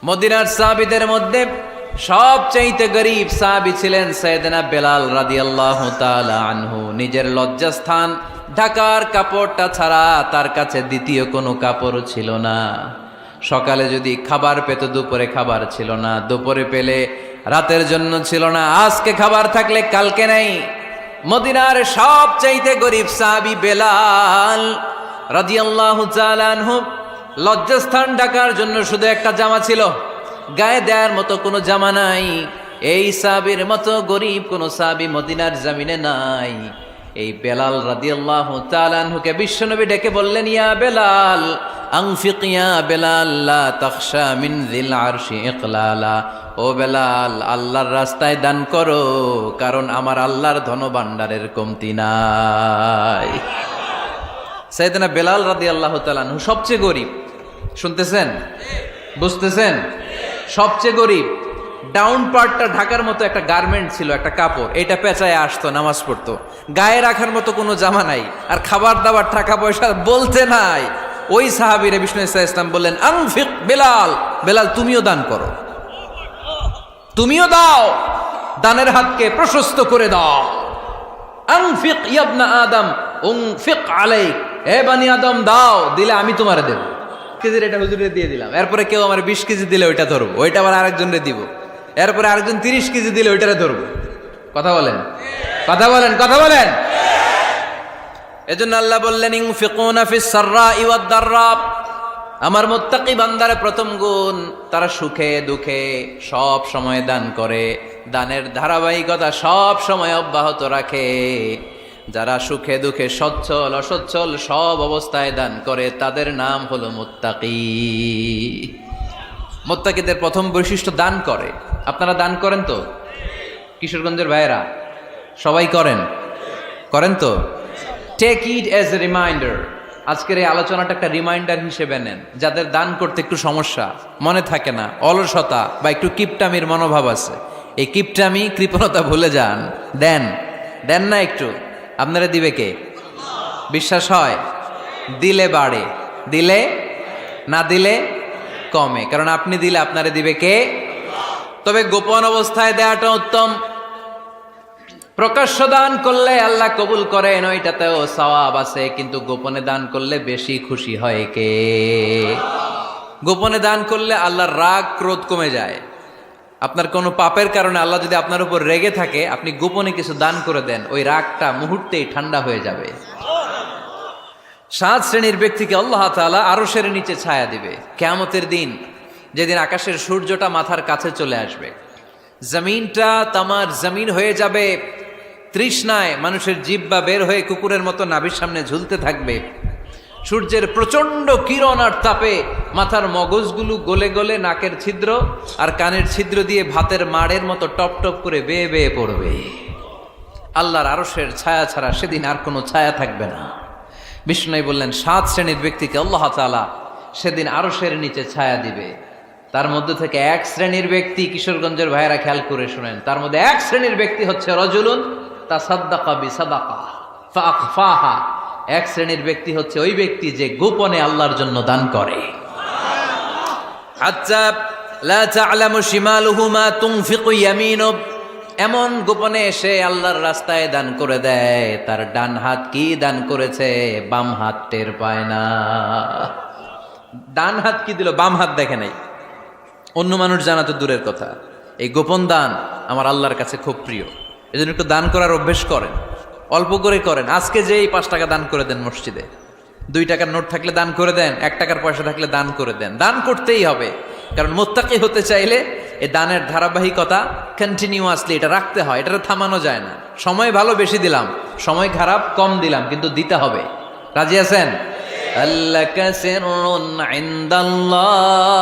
মদিনার সাহাবীদের মধ্যে সবচাইতে গরীব সাহাবী ছিলেন সাইয়েদনা বেলাল রাদিয়াল্লাহু তাআলা আনহু। নিজের লজ্জাস্থান ঢাকার কাপড়টা ছাড়া তার কাছে দ্বিতীয় কোনো কাপড় ছিল না। সকালে যদি খাবার পেত, দুপুরে খাবার ছিল না, দুপুরে পেলে রাতের জন্য ছিল না, আজকে খাবার থাকলে কালকে নাই। মদিনার সবচাইতে গরীব সাহাবী বেলাল রাদিয়াল্লাহু তাআলা আনহু, লজ্জাস্থান ঢাকার জন্য শুধু একটা জামা ছিল, গায়ে দেওয়ার মতো কোনো জামা নাই। এই সাহাবীর মতো গরীব কোনো সাহাবী মদিনার জমিনে নাই। এই বেলাল রাদিয়াল্লাহু তাআলা আনহুকে বিশ্বনবী ডেকে বললেন, ইয়া বেলাল আনফিক ইয়া বেলাল লা তাখশা মিন যিল আরশি ইকলালা। ও বেলাল, আল্লাহর রাস্তায় দান করো, কারণ আমার আল্লাহর ধনভাণ্ডারের কমতি নাই। সাইয়েদনা বেলাল রাদিয়াল্লাহু তাআলা আনহু সবচেয়ে গরীব। শুনতেছেন? বুঝতেছেন? সবচেয়ে গরীব। ডাউন পার্টটা ঢাকার মতো একটা গার্মেন্ট ছিল, একটা কাপড়, এটা পেঁচায় আসতো, নামাজ পড়তো। গায়ে রাখার মতো কোনো জামা নাই, আর খাবার দাবার টাকা পয়সা বলতে নাই। ওই সাহাবীরে বিষ্ণু ইসলাম বললেন, আনফিক বেলাল, বেলাল তুমিও দান করো, তুমিও দাও, দানের হাতকে প্রশস্ত করে দাও। আনফিক ইয়া আদম উনফিক আলাইক, হে বানি আদম দাও, দিলে আমি তোমারে দেব। কেজির এটা হুজুরে দিয়ে দিলাম, এরপরে কেউ আমার 20 কেজি দিলে ওইটা ধরবো, ওইটা আবার আরেকজনরে দিব, এরপরে আরেকজন 30 কেজি দিলে ওইটারে ধরবো। কথা বলেন, কথা বলেন, কথা বলেন। এজন্য আল্লাহ বললেন, ইনফিকুনা ফিস সাররাই ওয়াদ দাররা। আমার মুত্তাকি বান্দার প্রথম গুণ, তারা সুখে দুঃখে সব সময় দান করে, দানের ধারাবাহিকতা সব সময় অব্যাহত রাখে। যারা সুখে দুঃখে সচ্ছল অসচ্ছল সব অবস্থায় দান করে, তাদের নাম হলো মুত্তাকি। মুত্তাকিদের প্রথম বৈশিষ্ট্য দান করে। আপনারা দান করেন তো? কিশোরগঞ্জের ভাইয়েরা সবাই করেন? করেন তো? Take it as a reminder. আজকের এই আলোচনাটা একটা রিমাইন্ডার হিসেবে নেন। যাদের দান করতে একটু সমস্যা, মনে থাকে না, অলসতা বা একটু কিপটামির মনোভাব আছে, এই কিপটামি কৃপণতা ভুলে যান, দেন। দেন না একটু, আপনারা দিবে কে? বিশ্বাস হয়? দিলে বাড়ে, দিলে না দিলে কমে, কারণ আপনি দিলে আপনারে দিবে কে? তবে গোপন অবস্থায় দেওয়াটা উত্তম। প্রকাশ্য দান করলে আল্লাহ কবুল করেন, ওইটাতেও সওয়াব আছে, কিন্তু গোপনে দান করলে বেশি খুশি হয় কে? গোপনে দান করলে আল্লাহর রাগ ক্রোধ কমে যায়। আপনার কোনো পাপের কারণে আল্লাহ যদি আপনার উপর রেগে থাকে, আপনি গোপনে কিছু দান করে দেন, ওই রাগটা মুহূর্তেই ঠান্ডা হয়ে যাবে। 7 শ্রেণীর ব্যক্তিকে আল্লাহ তাআলা আরশের নিচে ছায়া দিবে কিয়ামতের দিন, যেদিন আকাশের সূর্যটা মাথার কাছে চলে আসবে, জমিনটা তামার জমিন হয়ে যাবে, তৃষ্ণায় মানুষের জিহ্বা বের হয়ে কুকুরের মতো নাভির সামনে ঝুলতে থাকবে। সূর্যের প্রচন্ড কিরণ আর তাপে মাথার মগজগুলো গলে গলে নাকের ছিদ্র আর কানের ছিদ্র দিয়ে ভাতের মাড়ের মতো টপ টপ করে বেয়ে বেয়ে পড়বে। আল্লাহর আরশের ছায়া ছাড়া সেদিন আর কোনো ছায়া থাকবে না। বিষ্ণু বললেন, 7 শ্রেণীর ব্যক্তিকে আল্লাহ তাআলা সেদিন আরশের নিচে ছায়া দিবে। তার মধ্যে থেকে 1 শ্রেণীর ব্যক্তি, কিশোরগঞ্জের ভাইয়েরা খেয়াল করে শুনেন, তার মধ্যে 1 শ্রেণীর ব্যক্তি হচ্ছে রজুলুন তাসাদ্দাকা বিসাদাকা ফাআখফাহা। 1 শ্রেণীর ব্যক্তি হচ্ছে ওই ব্যক্তি যে গোপনে আল্লাহর জন্য দান করে। হাত্তা লা তা'লামু শিমালুহু মা তুনফিকু ইয়ামিনু, এমন গোপনে এসে আল্লাহর রাস্তায় দান করে দেয়, তার ডান হাত কি দান করেছে বাম হাত টের পায় না। ডান হাত কি দিল, বাম হাত দেখে নাই। অন্য মানুষ জানা তো দূরের কথা, এই গোপন দান আমার আল্লাহর কাছে খুব প্রিয়। এজন্য একটু দান করার অভ্যেস করেন, অল্প করে করেন। আজকে যে এই 5 টাকা দান করে দেন মসজিদে, 2 টাকার নোট থাকলে দান করে দেন, 1 টাকার পয়সা থাকলে দান করে দেন। দান করতেই হবে, কারণ মুত্তাকি হতে চাইলে এই দানের ধারাবাহিকতা কন্টিনিউয়াসলি এটা রাখতে হয়, এটা থামানো যায় না। সময় ভালো বেশি দিলাম, সময় খারাপ কম দিলাম, কিন্তু দিতে হবে। রাজি আছেন? আল্লাকা সিররুন ইনদাল্লাহ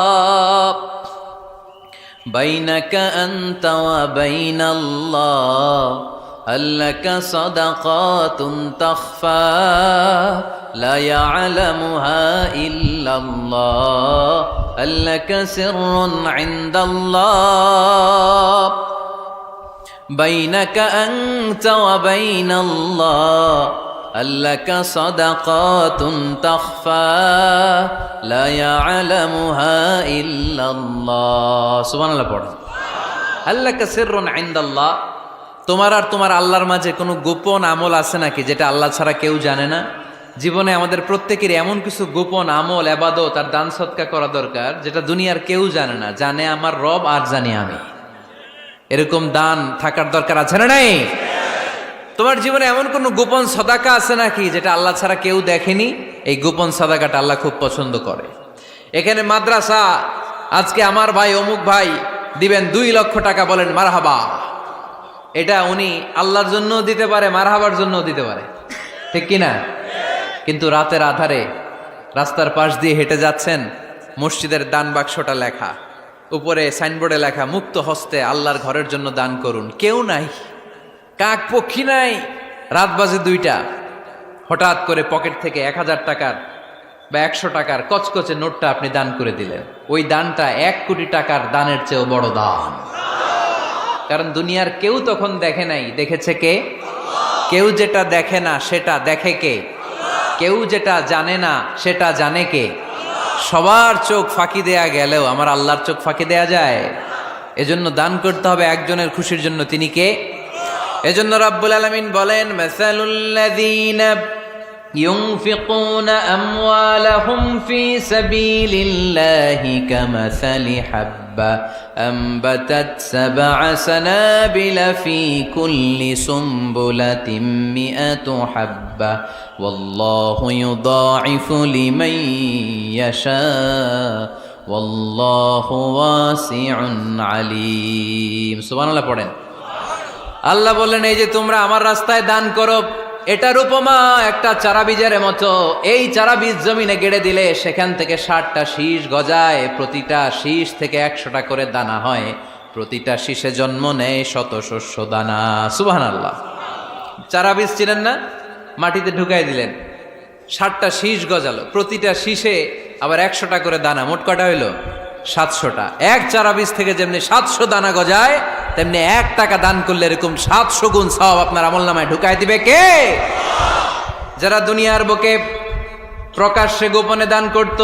বাইনাকা আনতা ওয়া বাইনাল্লাহ, আল্লাকা সাদাকাতুন তাখফা লা ইয়ালামুহা ইল্লাল্লাহ, আল্লাকা সিররুন ইনদাল্লাহ বাইনাকা আনতা ওয়া বাইনাল্লাহ, আল্লাকা সাদাকাতুন তাখফা লা ইয়ালামুহা ইল্লাল্লাহ। সুবহানাল্লাহ পড়ো। আল্লাকা সিররুন ইনদাল্লাহ, তোমার আর তোমার আল্লাহর মাঝে কোনো গোপন আমল আছে নাকি যেটা আল্লাহ ছাড়া কেউ জানে না? জীবনে আমাদের প্রত্যেকের এমন কিছু গোপন আমল, ইবাদত আর দান সদকা করা দরকার যেটা দুনিয়ার কেউ জানে না, জানে আমার রব আর জানি আমি। এরকম দান থাকার দরকার আছে না নাই? তোমার জীবনে এমন কোন গোপন সাদাকা আছে নাকি যেটা আল্লাহ ছাড়া কেউ দেখেনি? এই গোপন সাদাকাটা আল্লাহ খুব পছন্দ করে। এখানে মাদ্রাসা, আজকে আমার ভাই অমুক ভাই দিবেন 2 লক্ষ টাকা, বলেন মারহাবা। এটা উনি আল্লাহর জন্য দিতে পারে, মারহাবার জন্য দিতে পারে, ঠিক কিনা? কিন্তু রাতের আধারে রাস্তার পাশ দিয়ে হেঁটে যাচ্ছেন, মসজিদের দান বাক্সটা লেখা, উপরে সাইনবোর্ডে লেখা মুক্ত হস্তে আল্লাহর ঘরের জন্য দান করুন। কেউ নাই, কাক পক্ষী নাই, রাত বাজে 2টা, হঠাৎ করে পকেট থেকে 1000 টাকার বা 100 টাকার কচকচে নোটটা আপনি দান করে দিলেন। ওই দানটা 1 কোটি টাকার দানের চেয়েও বড় দান। কারণ দুনিয়ার কেউ তখন দেখে নাই, দেখেছে কে? কেউ যেটা দেখে না সেটা দেখে কে? কেউ যেটা জানে না সেটা জানে কে? সবার চোখ ফাঁকি দেয়া গেলেও আমার আল্লাহর চোখ ফাঁকি দেয়া যায়? এজন্য দান করতে হবে একজনের খুশির জন্য, তিনি কে? এজন্য রাব্বুল আলামিন বলেন, মাসালুল্লাযীনা ইউনফিকুনা আমওয়ালাহুম ফি সাবিলিল্লাহি কামাসালি হাব্বা আনবাতাত সাবআ সানাবিলা ফি কুল্লি সুমবুলাতিন মিআতু হাব্বা ওয়াল্লাহু ইউদাঈফু লিমান ইয়াশা ওয়াল্লাহু ওয়াসিউন আলীম। সুবহানাল্লাহ পড়েন। আল্লাহ বললেন, এই যে তোমরা আমার রাস্তায় দান করো, এটার উপমা একটা চারা বীজের মতো। এই চারা বীজ জমিনে গেড়ে দিলে সেখান থেকে 60টা শীষ গজায়, প্রতিটা শীষ থেকে 100টা করে দানা হয়, প্রতিটা শীষে জন্ম নেয় শত শস্য দানা। সুবহানাল্লাহ। চারা বীজ ছিলেন না, মাটিতে ঢুকাই দিলেন, 60টা শীষ গজালো, প্রতিটা শীষে আবার 100টা করে দানা, মোট কটা হইল? 700টা। এক চারা বীজ থেকে যেমনি 700 দানা গজায়, তেমনি 1 টাকা দান করলে এরকম 700 গুণ সওয়াব আপনার আমলনামায় ঢুকাই দিবে কে? যারা দুনিয়ার বুকে প্রকাশ্যে গোপনে দান করত,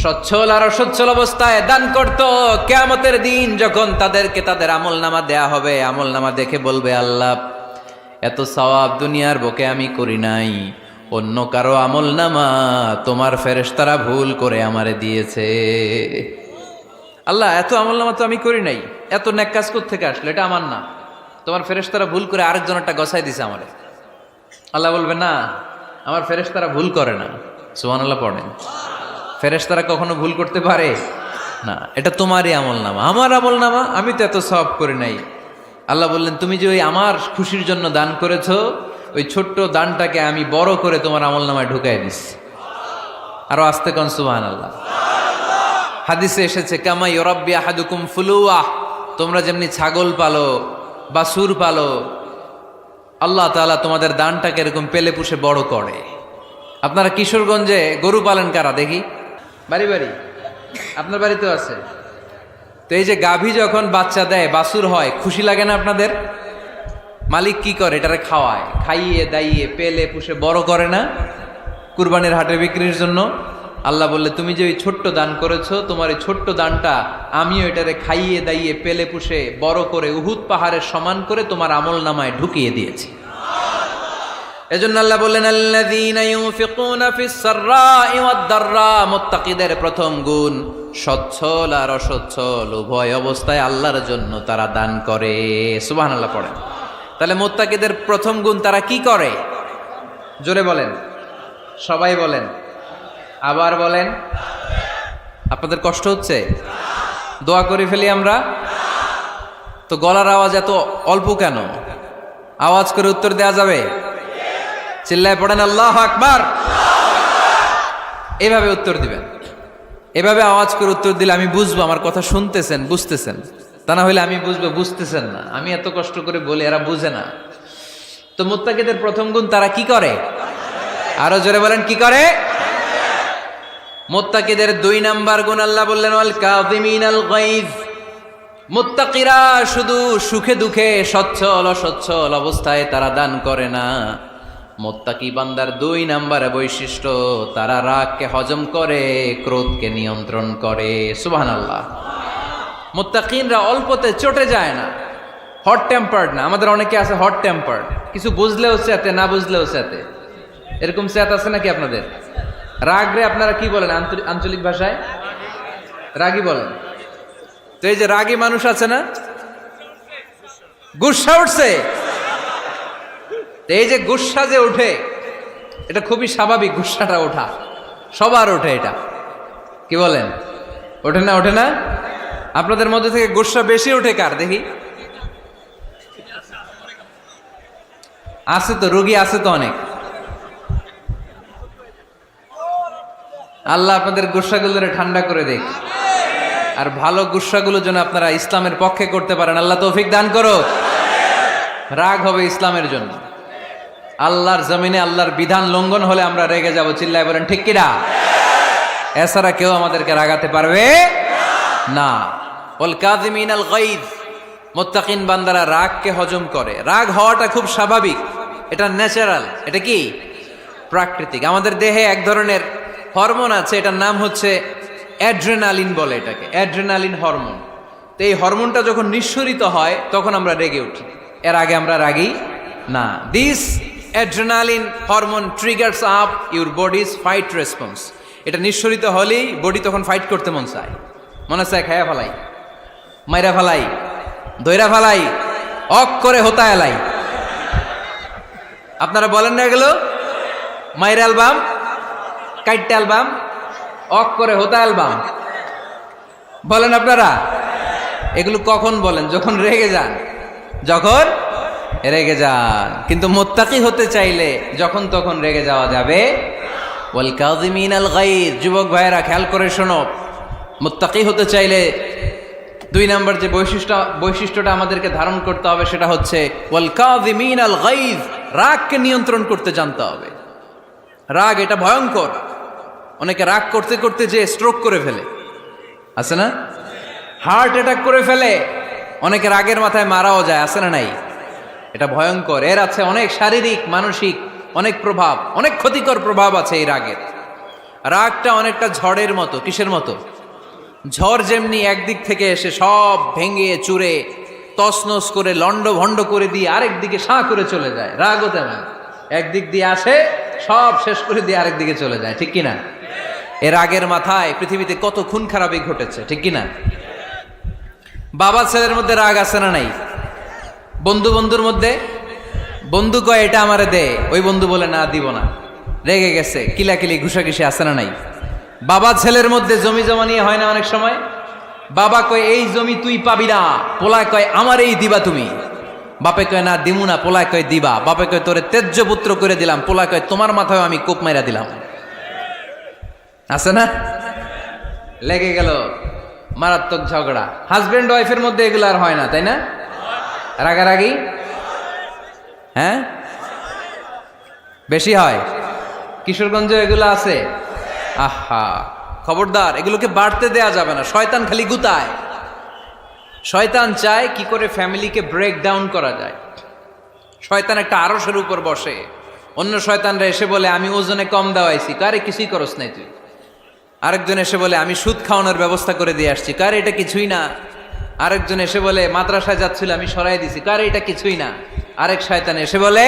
সচ্ছল আর অসচ্ছল অবস্থায় দান করত, কিয়ামতের দিন যখন তাদেরকে তাদের আমলনামা দেয়া হবে, আমলনামা দেখে বলবে, আল্লাহ এত সওয়াব দুনিয়ার বুকে আমি করি নাই, অন্য কারো আমলনামা তোমার ফেরেশতারা ভুল করে আমারে দিয়েছে। আল্লাহ এত আমলনামা তো আমি করি নাই, এত নেক কাজ কোত্থেকে আসলো? এটা আমার না, তোমার ফেরেশতারা ভুল করে আরেকজনেরটা গছাই দিছে আমারে। আল্লাহ বলবে, না, আমার ফেরেশতারা ভুল করে না। সুবহানাল্লাহ পড়েন। ফেরেশতারা কখনো ভুল করতে পারে না, এটা তোমারই আমলনামা, আমার আমলনামা, আমি তো এত সওয়াব করি নাই। আল্লাহ বললেন, তুমি যে ওই আমার খুশির জন্য দান করেছো, ওই ছোট্ট দানটাকে আমি বড় করে তোমার আমলনামায় ঢুকাই দিচ্ছি। আরো আস্তে কোন সুবহানাল্লাহ। হাদিসে এসেছে, কামা ইউরাব্বি আহাদুকুম ফুলুয়া, তোমরা যেমনি ছাগল পালো, বাছুর পালো, আল্লাহ তাআলা তোমাদের দানটাকে এরকম পেলে পুষে বড় করে। আপনারা কিশোরগঞ্জে গরু পালেন কারা দেখি? বাড়ি বাড়ি, আপনার বাড়িতেও আছে। তো এই যে গাভী যখন বাচ্চা দেয়, বাছুর হয়, খুশি লাগে না আপনাদের? মালিক কি করে? এটারে খাওয়ায়, খাইয়ে দাইয়ে পেলে পুষে বড় করে না? কুরবানির হাটে বিক্রির জন্য। আল্লাহ বললে, তুমি যে ওই ছোট্ট দান করেছো, তোমার এই ছোট্ট দানটা আমিও এটারে খাইয়ে দাইয়ে পেলে পুষে বড় করে উহুদ পাহাড়ের সমান করে তোমার আমলনামায় ঢুকিয়ে দিয়েছি। এজন্য আল্লাহ বললেন, আল্লাযীনা ইউনফিকুনা ফিস সাররাই ওয়াদ দাররা, মুত্তাকিদের প্রথম গুণ সচ্ছল আর অসচ্ছল উভয় অবস্থায় আল্লাহর জন্য তারা দান করে। সুবহানাল্লাহ পড়েন। তাহলে মুত্তাকিদের প্রথম গুণ, তারা কি করে? জোরে বলেন, সবাই বলেন, আবার বলেন। আপনাদের কষ্ট হচ্ছে? দোয়া করে ফেলি আমরা তো। গলার আওয়াজ এত অল্প কেন? আওয়াজ করে উত্তর দেয়া যাবে? চিল্লায় পড়েন আল্লাহু আকবার। এভাবে উত্তর দিবেন, এভাবে আওয়াজ করে উত্তর দিলে আমি বুঝবো আমার কথা শুনতেছেন, বুঝতেছেন। তা না হলে আমি বুঝবো বুঝতেছেন না, আমি এত কষ্ট করে বলি, এরা বুঝে না। তো মুত্তাকিদের প্রথম গুণ, তারা কি করে? আরো জোরে বলেন, কি করে? মুত্তাকিদের 2 নাম্বার গুণ আল্লাহ বললেন, ওয়াল কাযিমিনাল গায়জ। মুত্তাকিরা শুধু সুখে দুঃখে, সচ্ছল অসচ্ছল অবস্থায় তারা দান করে না, মুত্তাকি বান্দার 2 নম্বরে বৈশিষ্ট্য, তারা রাগকে হজম করে, ক্রোধকে নিয়ন্ত্রণ করে। সুবহানাল্লাহ। মুত্তাকিনরা অল্পতে চটে যায় না, হট টেম্পার্ড না। আমাদের অনেকে আছে হট টেম্পার্ড, কিছু বুঝলেও চেতে, না বুঝলেও চেতে। এরকম চেত আছে নাকি আপনাদের? রাগ রে আপনারা কি বলেন আঞ্চলিক ভাষায়? রাগী বলেন। তো এই যে রাগী মানুষ আছে না, গুসা উঠছে, এই যে গুসা যে ওঠে, এটা খুবই স্বাভাবিক। গুসাটা ওঠা সবার ওঠে, এটা কি বলেন? ওঠে না? ওঠে না? আপনাদের মধ্যে থেকে গুসা বেশি ওঠে কার দেখি? আছে তো, রোগী আছে তো অনেক। আল্লাহ আপনাদের গুসাগুলোরে ঠান্ডা করে দেখ, আর ভালো গুসাগুলো যেন আপনারা ইসলামের পক্ষে করতে পারেন। আল্লাহ তৌফিক দান করো। রাগ হবে ইসলামের জন্য। আল্লাহর জমিনে আল্লাহর বিধান লঙ্ঘন হলে আমরা রেগে যাব। চিল্লায় বলেন ঠিক কিনা? এছাড়া কেউ আমাদেরকে রাগাতে পারবে না। ওয়াল কাযিমিনাল গায়জ, মুত্তাকিন বান্দারা রাগকে হজম করে। রাগ হওয়াটা খুব স্বাভাবিক, এটা ন্যাচারাল, এটা কি প্রাকৃতিক। আমাদের দেহে এক ধরনের হরমোন আছে, এটার নাম হচ্ছে অ্যাড্রেনালিন বলে এটাকে, অ্যাড্রেনালিন হরমোন। তো এই হরমোনটা যখন নিঃসরিত হয় তখন আমরা রেগে উঠি, এর আগে আমরা রাগি না। This adrenaline hormone triggers up your bodies fight response. এটা নিঃসরিত হলেই বডি তখন ফাইট করতে মন চায়, মনে চায় খায়া ফেলাই, মাইরা ফেলাই, দইরা ফেলাই, অক করে হোতা এলাই। আপনারা বলেন না এগুলো? মাইরা অ্যালবাম, কাইটটা অ্যালবাম, অক করে হোতা অ্যালবাম বলেন আপনারা? এগুলো কখন বলেন? যখন রেগে যান, যখন রেগে যান। কিন্তু মুত্তাকি হতে চাইলে যখন তখন রেগে যাওয়া যাবে। ওয়াল কাযিমিনাল গায়জ, যুবক ভাইয়েরা খেয়াল করে শোনো, মুত্তাকি হতে চাইলে 2 নম্বর যে বৈশিষ্ট্যটা আমাদেরকে ধারণ করতে হবে সেটা হচ্ছে ওয়াল কাযিমিনাল গায়জ, রাগকে নিয়ন্ত্রণ করতে জানতে হবে। রাগ এটা ভয়ঙ্কর। অনেকে রাগ করতে করতে যে স্ট্রোক করে ফেলে, আছে না? হার্ট অ্যাটাক করে ফেলে। অনেকে রাগের মাথায় মারাও যায়, আছে না নাই? এটা ভয়ঙ্কর। এর আছে অনেক শারীরিক, মানসিক অনেক প্রভাব, অনেক ক্ষতিকর প্রভাব আছে এই রাগের। রাগটা অনেকটা ঝড়ের মতো। কিসের মতো? ঝড় যেমনি একদিক থেকে এসে সব ভেঙে চুরে তছনছ করে লন্ড ভন্ড করে দিয়ে আরেক দিকে সাঁ করে চলে যায়, রাগও তেমন। একদিক দিয়ে আসে, সব শেষ করে দিয়ে আরেক দিকে চলে যায়, ঠিক কিনা? এর রাগের মাথায় পৃথিবীতে কত খুন খারাপই ঘটেছে, ঠিক কিনা? বাবা ছেলের মধ্যে রাগ আছে না নাই? বন্ধু বন্ধুর মধ্যে, বন্ধু কয় এটা আমারে দে, ওই বন্ধু বলে না দিব না, রেগে গেছে, কিলাকিলি ঘুষাঘুষি আছে না নাই? বাবা ছেলের মধ্যে জমি জমা নিয়ে হয় না অনেক সময়? বাবা কয় এই জমি তুই পাবি না, পোলায় কয় আমার এই দিবা তুমি। বাপে কয় না দিমু না, পোলায় কয় দিবা। বাপে কয় তোরে তেজ্য পুত্র করে দিলাম, পোলায় কয় তোমার মাথায় আমি কোপ মাইরা দিলাম। আছে না? লেগে গেল, মারাত্মক ঝগড়া। হাজবেন্ড ওয়াইফের মধ্যে এগুলো আর হয় না, তাই না? রাগারাগি হ্যাঁ বেশি হয়। কিশোরগঞ্জে এগুলো আছে। আহা, খবরদার, এগুলোকে বাড়তে দেয়া যাবে না। শয়তান খালি গুতায়। শয়তান চায় কি করে ফ্যামিলিকে ব্রেক ডাউন করা যায়। শয়তান একটা আরশের উপর বসে, অন্য শয়তানরা এসে বলে আমি ওজনে কম দেওয়াইছি, কারে কিছুই করস নাই তুই। আরেকজন এসে বলে আমি সুদ খাওয়ানোর ব্যবস্থা করে দিয়ে আসছি, কারে এটা কিছুই না। আরেকজন এসে বলে মাদ্রাসায় যাচ্ছিল আমি সরাই দিছি, কারে এটা কিছুই না। আরেক শয়তান এসে বলে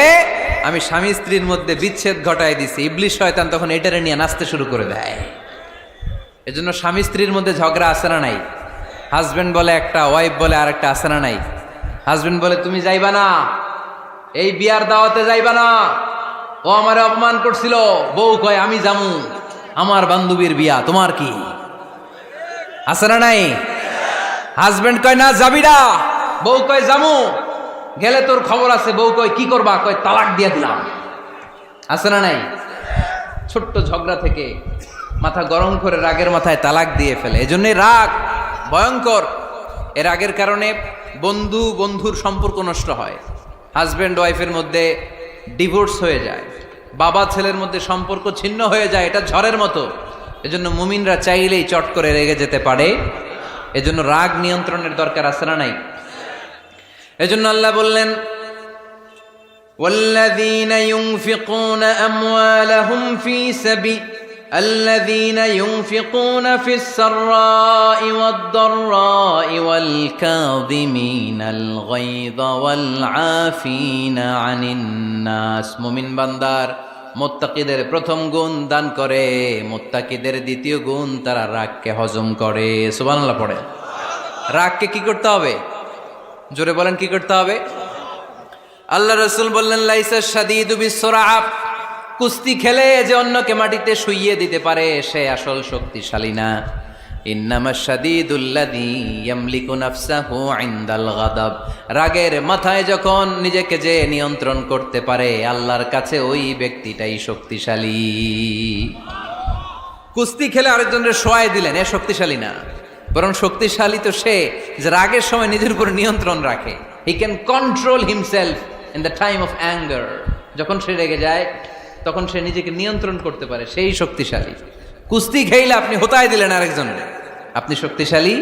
আমি স্বামী স্ত্রীর মধ্যে বিচ্ছেদ ঘটাই দিছি। ইবলিশ শয়তান তখন এটারে নিয়ে নাচতে শুরু করে দেয়। এজন্য স্বামী স্ত্রীর মধ্যে ঝগড়া আছে না নাই? হাজবেন্ড বলে একটা, ওয়াইফ বলে আরেকটা, আছে না নাই? হাজবেন্ড বলে তুমি যাইবা না, এই বিয়ার দাওয়াতে যাইবা না, ও আমারে অপমান করছিল। বউ কয় আমি জামু, আমার বান্ধবীর বিয়া, তোমার কি? আছে না নাই? হাজবেন্ড কয় না যাবি না, বউ কয় জামু, গেলে তোর খবর আছে। বউ কয় কি করবা? কয় তালাক দিয়ে দিলাম। আছে না নাই? ছোট্ট ঝগড়া থেকে মাথা গরম করে রাগের মাথায় তালাক দিয়ে ফেলে। এজন্যই রাগ ভয়ঙ্কর। এর রাগের কারণে বন্ধু বন্ধুর সম্পর্ক নষ্ট হয়, হাজব্যান্ড ওয়াইফের মধ্যে ডিভোর্স হয়ে যায়, বাবা ছেলের মধ্যে সম্পর্ক ছিন্ন হয়ে যায়। এটা ঝড়ের মতো। এজন্য মুমিনরা চাইলেই চট করে রেগে যেতে পারে। এজন্য রাগ নিয়ন্ত্রণের দরকার আছে না নাই? এজন্য আল্লাহ বললেন والذين ينفقون أموالهم في سبيل الذين ينفقون في السراء والضراء والكاظمين الغيظ والعافين عن الناس মুমিন বান্দার মুত্তাকিদের প্রথম গুণ দান করে, মুত্তাকিদের দ্বিতীয় গুণ তারা রাগকে হজম করে। সুবহানাল্লাহ পড়ে। রাগকে কি করতে হবে? জোরে বলেন, কি করতে হবে? আল্লাহ রাসূল বললেন, লাইসা শাদীদু বিসরাআ, কুস্তি খেলে যে অন্যকে মাটিতে শুইয়ে দিতে পারে সে আসল শক্তিশালী না। ইন্নামা শাদীদুল্লাযী ইয়ামলিকু নাফসাহু ইনদাল গাদাব, রাগের মাথায় যখন নিজেকে যে নিয়ন্ত্রণ করতে পারে আল্লাহর কাছে ওই ব্যক্তিটাই শক্তিশালী। কুস্তি খেলে আরেকজনের শোয়াই দিলেন, এ শক্তিশালী না, বরং শক্তিশালী তো সে যে রাগের সময় নিজের উপর নিয়ন্ত্রণ রাখে। He can control himself in the time of anger, যখন সে রেগে যায় তখন সে নিজেকে নিয়ন্ত্রণ করতে পারে, সেই শক্তিশালী। কুস্তি খেইলে আপনি হোতায় দিলেন আরেকজনের, আপনি শক্তিশালী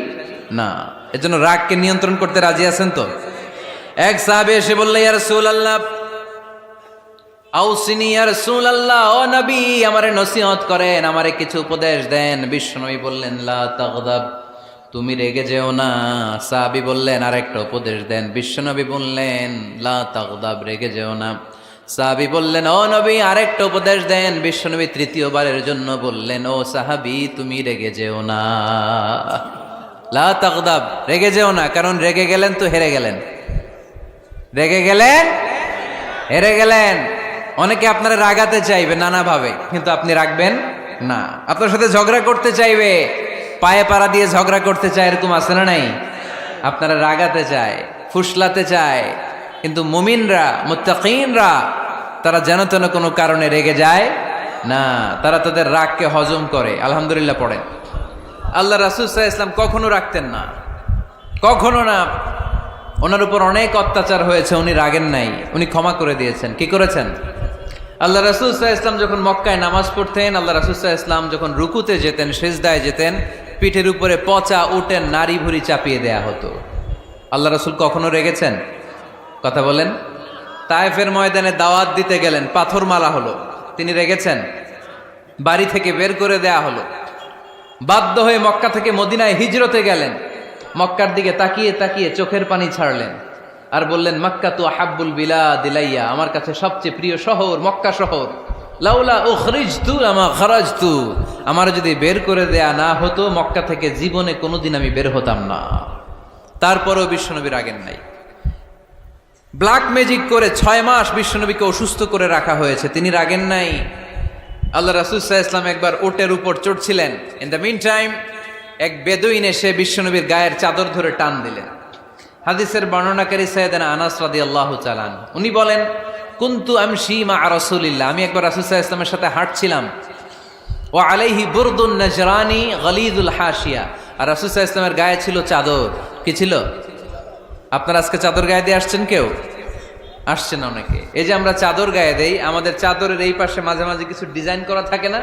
না। এজন্য রাগকে নিয়ন্ত্রণ করতে রাজি আছেন তো? এক সাহাবী এসে বলল, ইয়া রাসূলুল্লাহ আউসিনি, ইয়া রাসূলুল্লাহ, ও নবী আমারে নসিহত করেন, আমারে কিছু উপদেশ দেন। বিশ্বনবী বললেন, লা তাগদাব, তুমি রেগে যেও না। সাহাবী বললেন, আরেকটা উপদেশ দেন। বিশ্বনবী বললেন, লা তাগদাব, রেগে যেও না। সাহাবী বললেন, ও নবী আরেকটা উপদেশ দেন। বিশ্বনবী তৃতীয়বারের জন্য বললেন, ও সাহাবী তুমি রেগে যেও না, লা তাগদাব, রেগে যেও না। কারণ রেগে গেলেন তো হেরে গেলেন, রেগে গেলেন হেরে গেলেন। অনেকে আপনারা রাগাতে চাইবে নানাভাবে, কিন্তু আপনি রাখবেন না। আপনার সাথে ঝগড়া করতে চাইবে, পায়ে পাড়া দিয়ে ঝগড়া করতে চায়, এরকম আছে না নাই? আপনারা রাগাতে চায়, ফুসলাতে চায়, কিন্তু মুমিনরা, মুত্তাকিনরা তারা যেন তেন কোনো কারণে রেগে যায় না, তারা তাদের রাগকে হজম করে। আলহামদুলিল্লাহ পড়েন। আল্লাহ রাসূল সাল্লাল্লাহু আলাইহি ওয়াসাল্লাম কখনো রাগতেন না, কখনো না। ওনার উপর অনেক অত্যাচার হয়েছে, উনি রাগেন নাই, উনি ক্ষমা করে দিয়েছেন। কি করেছেন? আল্লাহ রাসূল সাল্লাল্লাহু আলাইহি ওয়াসাল্লাম যখন মক্কায় নামাজ পড়তেন, আল্লাহ রাসূল সাল্লাল্লাহু আলাইহি ওয়াসাল্লাম যখন রুকুতে যেতেন, সিজদায় যেতেন, পিঠের উপরে পচা উটের নাড়ি ভুঁড়ি চাপিয়ে দেয়া হতো। আল্লাহ রাসূল কখনো রেগেছেন? কথা বলেন। তায়েফের ময়দানে দাওয়াত দিতে গেলেন, পাথর মারা হলো, তিনি রেগেছেন? বাড়ি থেকে বের করে দেয়া হলো, বাধ্য হয়ে মক্কা থেকে মদিনায় হিজরতে গেলেন। মক্কার দিকে তাকিয়ে তাকিয়ে চোখের পানি ছাড়লেন আর বললেন, মক্কা তু আহাব্বুল বিলাদ ইলাইয়া, আমার কাছে সবচেয়ে প্রিয় শহর মক্কা শহর। লাউলা উখরিজতু লামা খারাজতু, আমার যদি বের করে দেয়া না হতো মক্কা থেকে জীবনে কোনোদিন আমি বের হতাম না। তারপরেও বিশ্বনবী রাগেন নাই। ব্ল্যাক ম্যাজিক করে 6 মাস বিশ্বনবীকে অসুস্থ করে রাখা হয়েছে, তিনি রাগেন নাই। আল্লাহ রাসূল সাল্লাল্লাহু আলাইহি ওয়াসাল্লাম একবার উটের উপর চড়ছিলেন। ইন দ্য মিন টাইম এক বেদুইন এসে বিশ্বনবীর গায়ের চাদর ধরে টান দিলেন। হাদিসের বর্ণনাকারী সাইয়েদনা আনাস রাদিয়াল্লাহু তাআলা আনহু, উনি বলেন, কুনতু আমশি মা রাসূলিল্লাহ, আমি একবার রাসূল সাল্লাল্লাহু আলাইহি ওয়াসাল্লামের সাথে হাঁটছিলাম। ওয়া আলাইহি বুরদুন নাজরানি গলিদুল হাশিয়া, আর রাসূল সাল্লাল্লাহু আলাইহি ওয়াসাল্লামের গায়ে ছিল চাদর। কি ছিল? আপনারা আজকে চাদর গায়ে দিয়ে আসছেন? কেউ আসছেন? অনেকে। এই যে আমরা চাদর গায়ে দেই, আমাদের চাদরের এই পাশে মাঝে মাঝে কিছু ডিজাইন করা থাকে না?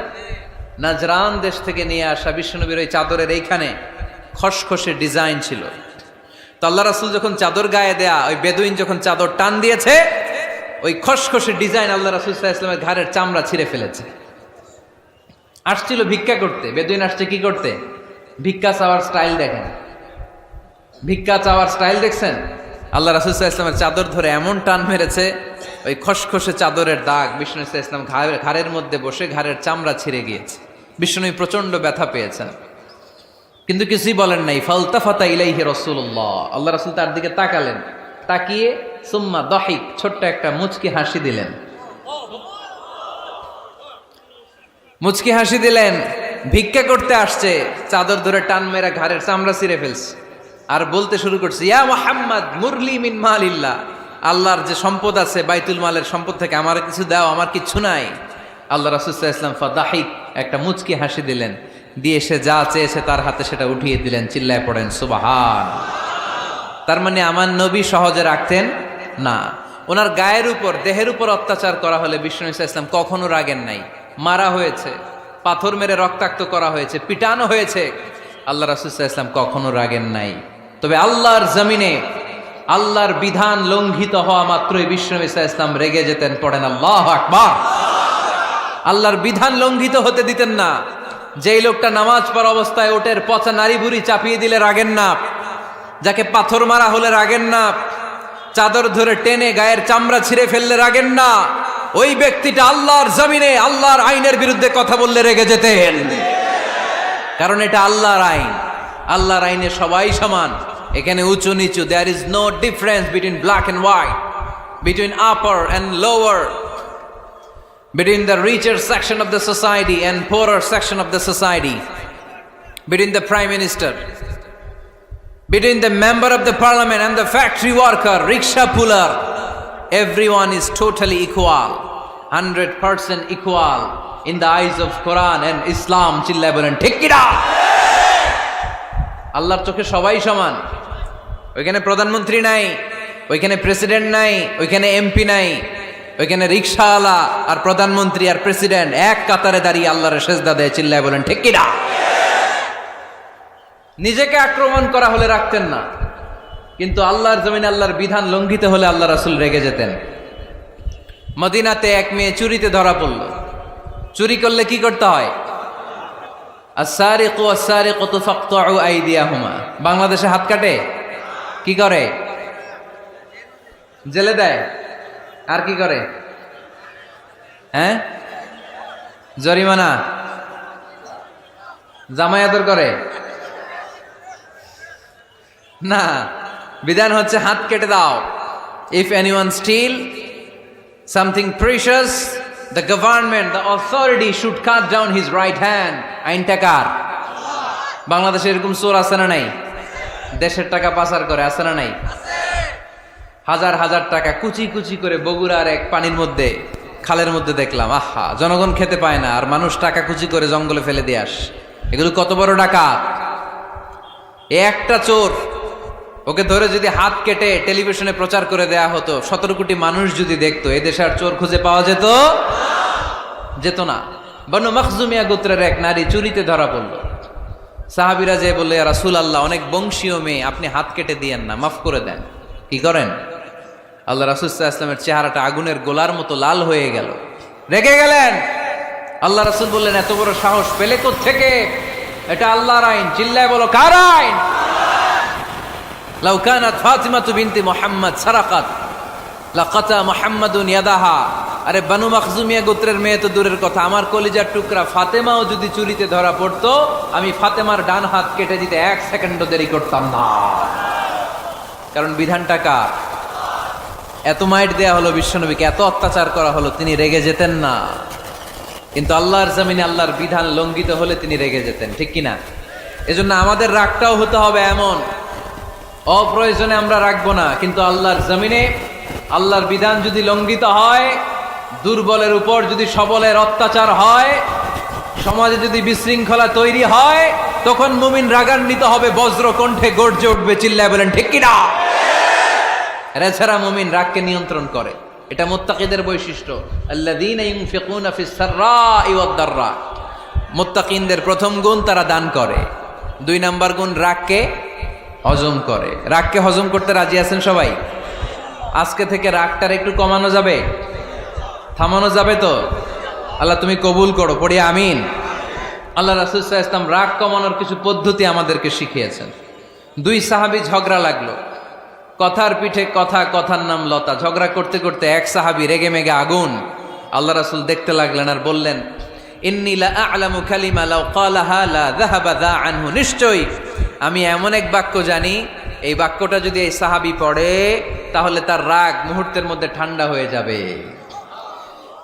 নাজরান দেশ থেকে নিয়ে আসা বিশ্বনবীর ওই চাদরের এইখানে খসখসে ডিজাইন ছিল। তো আল্লাহ রাসূল যখন চাদর গায়ে দেয়া, ওই বেদুইন যখন চাদর টান দিয়েছে, ওই খসখসে ডিজাইন আল্লাহ রাসূল সাল্লাল্লাহু আলাইহি ওয়াসাল্লামের ঘাড়ের চামড়া ছিঁড়ে ফেলেছে। আসছিল ভিক্ষা করতে, বেদুইন আসছে কি করতে? ভিক্ষা চাওয়ার স্টাইল দেখেন, ভিক্ষা চাওয়ার স্টাইল দেখছেন? আল্লাহ রাসূল সাল্লাল্লাহু আলাইহি ওয়াসাল্লামের চাদর ধরে এমন টান মেরেছে, ওই খসখসে চাদরের দাগ বিষ্ণু সাল্লাল্লাহু আলাইহি ওয়াসাল্লাম ঘাড়ের মধ্যে বসে ঘাড়ের চামড়া ছিঁড়ে গিয়েছে। বিষ্ণু প্রচন্ড ব্যথা পেয়েছেন, কিন্তু কিছুই বলেন নাই। ফালতাফাতা ইলাইহি রাসূলুল্লাহ, আল্লাহ রাসূল তার দিকে তাকালেন, তাকিয়ে সুম্মা দাহিক, ছোট্ট একটা মুচকি হাসি দিলেন। মুচকি হাসি দিলেন। ভিক্ষা করতে আসছে, চাদর ধরে টান মেরা ঘাড়ের চামড়া ছিঁড়ে ফেলছে, আর বলতে শুরু করছে, ইয়া মুহাম্মদ মুরলি মিন মালিল্লাহ, আল্লাহর যে সম্পদ আছে বাইতুল মালের সম্পদ থেকে আমার কিছু দাও, আমার কিছু নাই। আল্লাহ রাসূল সাল্লাল্লাহু আলাইহি ওয়াসাল্লাম ফাদাহিক, একটা মুচকি হাসি দিলেন, দিয়ে সে যা চেয়েছে তার হাতে সেটা উঠিয়ে দিলেন। চিল্লায় পড়েন সুবহান। তার মানে আমার নবী সহজে রাখতেন না। ওনার গায়ের উপর, দেহের উপর অত্যাচার করা হলে বিষ্ণু সাল্লাল্লাহু আলাইহি ওয়াসাল্লাম কখনো রাগেন নাই। মারা হয়েছে, পাথর মেরে রক্তাক্ত করা হয়েছে, পিটানো হয়েছে, আল্লাহ রাসূল সাল্লাল্লাহু আলাইহি ওয়াসাল্লাম কখনো রাগেন নাই। তবে আল্লাহর জমিনে আল্লাহর বিধান লঙ্ঘিত হওয়া মাত্রই বিশ্বনবী সাল্লাল্লাহু আলাইহি ওয়াসাল্লাম রেগে যেতেন। পড়েন আল্লাহু আকবার। আল্লাহর বিধান লঙ্ঘিত হতে দিতেন না। যেই লোকটা নামাজ পড়া অবস্থায় ওটের পচা নারী বুড়ি চাপিয়ে দিলে রাগেন না, যাকে পাথর মারা হলে রাগেন না, চাদর ধরে টেনে গায়ের চামড়া ছিঁড়ে ফেললে রাগেন না, ওই ব্যক্তিটা আল্লাহর জমিনে আল্লাহর আইনের বিরুদ্ধে কথা বললে রেগে যেতেন। কারণ এটা আল্লাহর আইন। আল্লাহর আইনে সবাই সমান। এখানে উঁচু নিচু, there is no difference between black and white, between upper and lower, between the richer section of the society and poorer section of the society, between the prime minister, between the member of the parliament and the factory worker, rickshaw puller, everyone is totally equal, 100% equal in the eyes of Quran and Islam. চিল্লায় বলেন ঠিক কি না? আল্লাহর চোখে সবাই সমান। ওইখানে প্রধানমন্ত্রী নাই, ওইখানে প্রেসিডেন্ট নাই, ওইখানে এমপি নাই, ওইখানে রিকশাওয়ালা আর প্রধানমন্ত্রী আর প্রেসিডেন্ট এক কাতারে দাঁড়িয়ে আল্লাহর সেজদা দেয়। চিল্লায় বলেন ঠিক কি না? নিজেকে আক্রমণ করা হলে রাখতেন না, কিন্তু আল্লাহর জমিনে আল্লাহর বিধান লঙ্ঘিত হলে আল্লাহ রাসূল রেগে যেতেন। মদিনাতে এক মেয়ে চুরিতে ধরা পড়ল। চুরি করলে কি করতে হয়? আস-সারিকু ওয়াস-সারিকাতু ফাকতাউ আইদিয়াহুমা। বাংলাদেশে হাত কাটে, কি করে? জেলে দেয়। আর কি করে? হ্যাঁ, জরিমানা, জামাই আদর করে না। বিধান হচ্ছে হাত কেটে দাও। If anyone steal something precious, the government, the authority should cut down his right hand. আইনটা কার? বাংলাদেশে এরকম চোর আছে না নাই? দেশের টাকা পাচার করে, আছে না নাই? হাজার হাজার টাকা কুচি কুচি করে বগুড়ার এক পানির মধ্যে, খালের মধ্যে দেখলাম। আহা, জনগণ খেতে পায় না আর মানুষ টাকা কুচি করে জঙ্গলে ফেলে দিয়ে আস। এগুলো কত বড় ডাকাত! একটা চোর, ওকে ধরে যদি হাত কেটে টেলিভিশনে প্রচার করে দেয়া হতো, 17 কোটি মানুষ যদি দেখতো, এদেশে আর চোর খুঁজে পাওয়া যেত না। বনু মখজুমিয়া গোত্রের এক নারী চুরিতে ধরা পড়ল। সাহাবীরা যে বললে, ইয়া রাসূলুল্লাহ, অনেক বংশীয় মেয়ে, আপনি হাত কেটে দিয়েন না, মাফ করে দেন। কি করেন? আল্লাহ রাসূল সাল্লাল্লাহু আলাইহি ওয়াসাল্লামের চেহারাটা আগুনের গোলার মতো লাল হয়ে গেল। রেগে গেলেন। আল্লাহ রাসূল বললেন, এত বড় সাহস পেলে কোত্থেকে? এটা আল্লাহর আইন। চিল্লায় বলো, কার আইন? লাউ কানাত ফাতিমাতু বিনতি মুহাম্মদ সারাকাত লাকাতা মুহাম্মাদুন ইয়াদাহা। আরে বনু মখজুমিয়া গোত্রের মেয়ে তো দূরের কথা, আমার কলিজার টুকরা ফাতেমাও যদি চুরিতে ধরা পড়তো, আমি ফাতেমার ডান হাত কেটে দিতে 1 সেকেন্ডও দেরি করতাম না। কারণ বিধানটা কার? এত মাইট দেয়া হলো বিশ্বনবীকে, এত অত্যাচার করা হলো, তিনি রেগে যেতেন না। কিন্তু আল্লাহর জমিনে আল্লাহর বিধান লঙ্ঘিত হলে তিনি রেগে যেতেন। ঠিক কিনা? এজন্য আমাদের রাগটাও হতে হবে এমন, অপ্রয়োজনে আমরা রাখবো না। কিন্তু আল্লাহর জমিনে আল্লাহর বিধান যদি লঙ্ঘিত হয়, দুর্বলের উপর যদি সবলের অত্যাচার হয়, সমাজে যদি বিশৃঙ্খলা তৈরি হয়, তখন মুমিন রাগান্বিত হবে, বজ্র কণ্ঠে গর্জে উঠবে। চিল্লায় বলেন ঠিক কিনা? এছাড়া মুমিন রাগকে নিয়ন্ত্রণ করে। এটা মুত্তাকিদের বৈশিষ্ট্য। আল্লাযীনা ইউনফিকুনা ফিস সাররাই ওয়াদ দাররা। মুত্তাকিনদের প্রথম গুণ, তারা দান করে। 2 নাম্বার গুণ, রাগকে হজম করে। রাগকে হজম করতে রাজি আছেন সবাই? আজকে থেকে রাগটার একটু কমানো যাবে, থামানো যাবে তো? আল্লাহ তুমি কবুল করো, পড়ি আমিন। আল্লাহ রাসূল সাল্লাল্লাহু আলাইহি ওয়াসাল্লাম রাগ কমানোর কিছু পদ্ধতি আমাদেরকে শিখিয়েছেন। 2 সাহাবী ঝগড়া লাগলো, কথার পিঠে কথা, কথার নাম লতা। ঝগড়া করতে করতে এক সাহাবী রেগে মেগে আগুন। আল্লাহ রাসূল দেখতে লাগলেন আর বললেন, ইন্নী লা আ'লামু কালিমা লাউ ক্বালাহা লা যাহাবা যা আনহু। নিশ্চয়ই আমি এমন এক বাক্য জানি, এই বাক্যটা যদি এই সাহাবী পড়ে তাহলে তার রাগ মুহূর্তের মধ্যে ঠান্ডা হয়ে যাবে।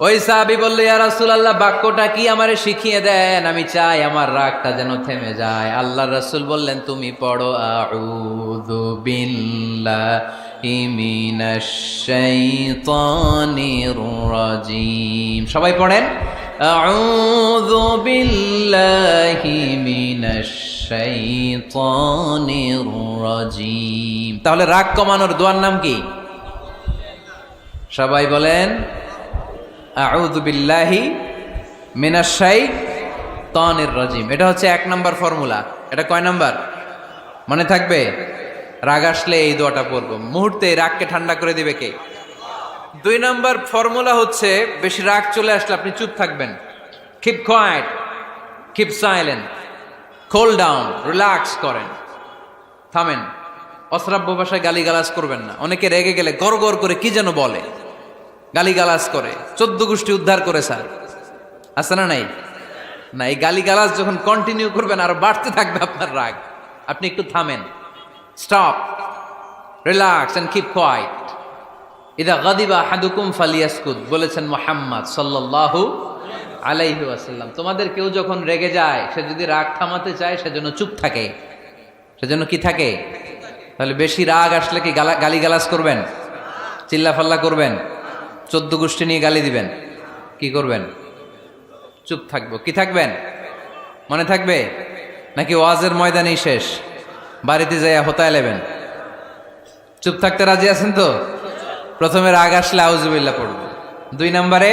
ওই সাহাবী বলল, ইয়া রাসূলুল্লাহ, বাক্যটা কি আমারে শিখিয়ে দেন, আমি চাই আমার রাগটা যেন থেমে যায়। আল্লাহর রাসূল বললেন, তুমি পড়ো আউযু বিল্লাহি মিনাশ শাইতানির রাজীম। সবাই পড়েন, আউযু বিল্লাহি মিনাশ শাইতানির রাজীম। তাহলে রাগ কমানোর দোয়ার নাম কি? সবাই বলেন, আউযু বিল্লাহি মিনাশ শাইতানির রাজীম। এটা হচ্ছে 1 নম্বর ফর্মুলা। এটা কয় নাম্বার? মনে থাকবে? রাগ আসলে এই দোয়াটা পড়বো, মুহূর্তে রাগকে ঠান্ডা করে দিবে কে? 2 নম্বর ফর্মুলা হচ্ছে, বেশি রাগ চলে আসলে আপনি চুপ থাকবেন। Keep quiet, keep silent, cool down, relax করেন, থামেন। অশ্রাব্য ভাষায় গালিগালাজ করবেন না। অনেকে রেগে গেলে গড় গড় করে কি যেন বলে, গালিগালাজ করে, 14 গোষ্ঠী উদ্ধার করে স্যার, আছে না নাই? না, এই গালিগালাজ যখন কন্টিনিউ করবেন আরো বাড়তে থাকবে আপনার রাগ। আপনি একটু থামেন, stop, relax and keep quiet. ইদা গাদিবা আহাদুকুম ফালিয়াসকুত বলেছেন মুহাম্মদ সাল্লাল্লাহু আলাইহি ওয়াসাল্লাম। তোমাদের কেউ যখন রেগে যায়, সে যদি রাগ থামাতে চায় সেজন্য চুপ থাকে। সেজন্য কি থাকে? তাহলে বেশি রাগ আসলে কি গালিগালাজ করবেন, চিল্লাফাল্লা করবেন, 14 গোষ্ঠী নিয়ে গালি দিবেন? কি করবেন? চুপ থাকবো। কি থাকবেন? মনে থাকবে নাকি ওয়াজের ময়দানেই শেষ, বাড়িতে যাইয়া হোতায় লেবেন? চুপ থাকতে রাজি আছেন তো? প্রথমে রাগ আসলে আউযুবিল্লাহ পড়বো, 2 নম্বরে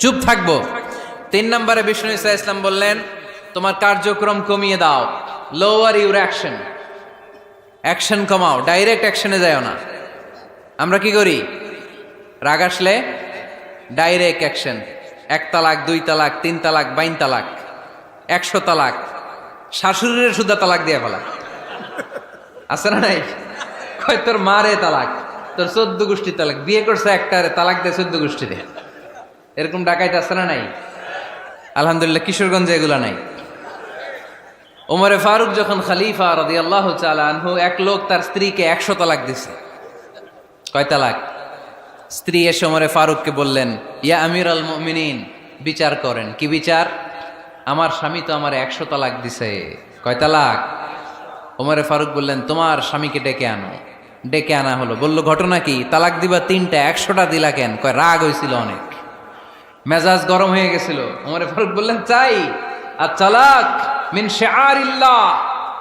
চুপ থাকবো, 3 নম্বরে বিষ্ণু ঈসা ইসলাম বললেন তোমার কার্যক্রম কমিয়ে দাও, লোয়ার ইউর অ্যাকশন, অ্যাকশন কমাও, ডাইরেক্ট অ্যাকশনে যাও না। আমরা কি করি? রাগ আসলে ডাইরেক্ট অ্যাকশন, 1 তালাক, 2 তালাক, 3 তালাক, 22 তালাক, 100 তালাক, শাশুড়ির সুদ্ধা তালাক দিয়ে ফেলা, আছে না নাই? কয় তোর মারে তালাক, তোর 14 গোষ্ঠী তালাক, বিয়ে করছে একটারে তালাক দিয়ে 14 গোষ্ঠী দিয়ে, এরকম ডাকাইতে আছে না নাই? আলহামদুলিল্লাহ কিশোরগঞ্জে এগুলা নাই। ওমরে ফারুক যখন খলিফা রাদিয়াল্লাহু তাআলা আনহু, এক লোক তার স্ত্রীকে 100 তালাক দিছে। কয় তালাক? স্ত্রী এসে ওমরে ফারুককে বললেন, ইয়া আমিরাল মুমিনিন, বিচার করেন। কি বিচার? আমার স্বামী তো আমার 100 তালাক দিছে। কয় তালাক? ওমরে ফারুক বললেন, তোমার স্বামীকে ডেকে আনো। ডেকে আনা হলো। বলল, ঘটনা কি? তালাক দিবা 3টা, 100টা দিলা কেন? কয় রাগ হয়েছিল অনেক, মেজাজ গরম হয়ে গেছিল। ওমরে ফারুক বললেন, চাই আর তালাক মিন শিআরিল্লাহ,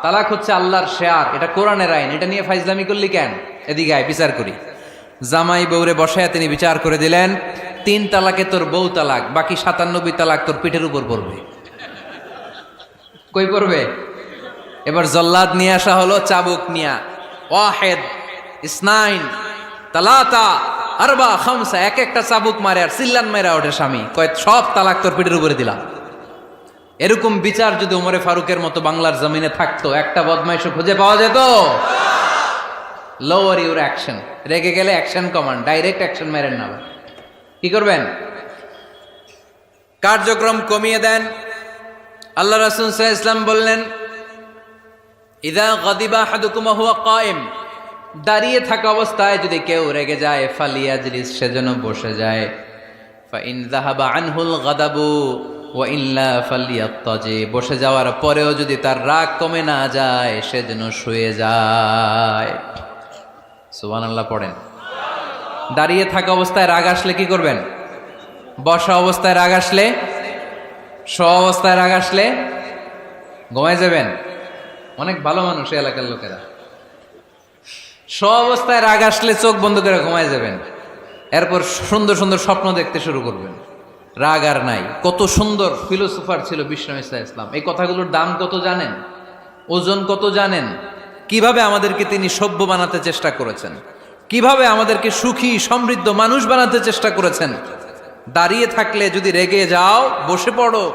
তালাক হচ্ছে আল্লাহর শিআর, এটা কোরআনের আইন, এটা নিয়ে ফাইজলামি করলি কেন? এদিকে আয়, বিচার করি। জামাই বউরে বসায়া তিনি বিচার করে দিলেন, 3 তালাকে তোর বউ তালাক, বাকি 97 তালাক তোর পিঠের উপর পড়বে। কই পড়বে? এবার জল্লাদ নিয়ে আসা হলো, চাবুক নিয়া, ওয়াহেদ, ইসনাইন, তালাতা, আরবা, খামসা, এক একটা চাবুক মারে আর চিল্লান মেরা ওঠে স্বামী। কয় সব তালাক তোর পিঠের উপরে দিলাম। এরকম বিচার যদি ওমরে ফারুকের মতো বাংলার জমিনে থাকতো, একটা বদমাইশও খুঁজে পাওয়া যেত? লোয়ার ইউর অ্যাকশন, রেগে গেলে অ্যাকশন কমান্ড, ডাইরেক্ট অ্যাকশন মেরেন না। কি করবেন? কার্যক্রম কমিয়ে দেন। আল্লাহ রাসূল সাল্লাল্লাহু আলাইহি ওয়াসাল্লাম বললেন, ইযা গাদিবা আহাদুকুম ওয়া হুয়া কায়েম, দাঁড়িয়ে থাকা অবস্থায় যদি কেউ রেগে যায়, ফালিয়াজলিস, সেজন্য বসে যায়। ফা ইন যাহাবা আনহুল গাদাবু ওয়া ইল্লা ফালিয়াত্তাজি, বসে যাওয়ার পরেও যদি তার রাগ কমে না যায়, সেজন্য শুয়ে যায়। সুবহানাল্লাহ পড়েন। দাঁড়িয়ে থাকা অবস্থায় রাগ আসলে কি করবেন? বসা অবস্থায় রাগ আসলে, শোয়া অবস্থায় রাগ আসলে ঘুমায় যাবেন। অনেক ভালো মানুষ এই এলাকার লোকেরা। শোয়া অবস্থায় রাগ আসলে চোখ বন্ধ করে ঘুমায় যাবেন, এরপর সুন্দর সুন্দর স্বপ্ন দেখতে শুরু করবেন। রাগ আর নাই। কত সুন্দর ফিলোসোফার ছিল বিষ্ণু ঈসা ইসলাম। এই কথাগুলোর দাম কত জানেন? ওজন কত জানেন? কিভাবে আমাদেরকে তিনি সভ্য বানাতে চেষ্টা করেছেন, কিভাবে আমাদেরকে সুখী সমৃদ্ধ মানুষ বানাতে চেষ্টা করেছেন। দাঁড়িয়ে থাকলে যদি রেগে যাও, বসে পড়ো।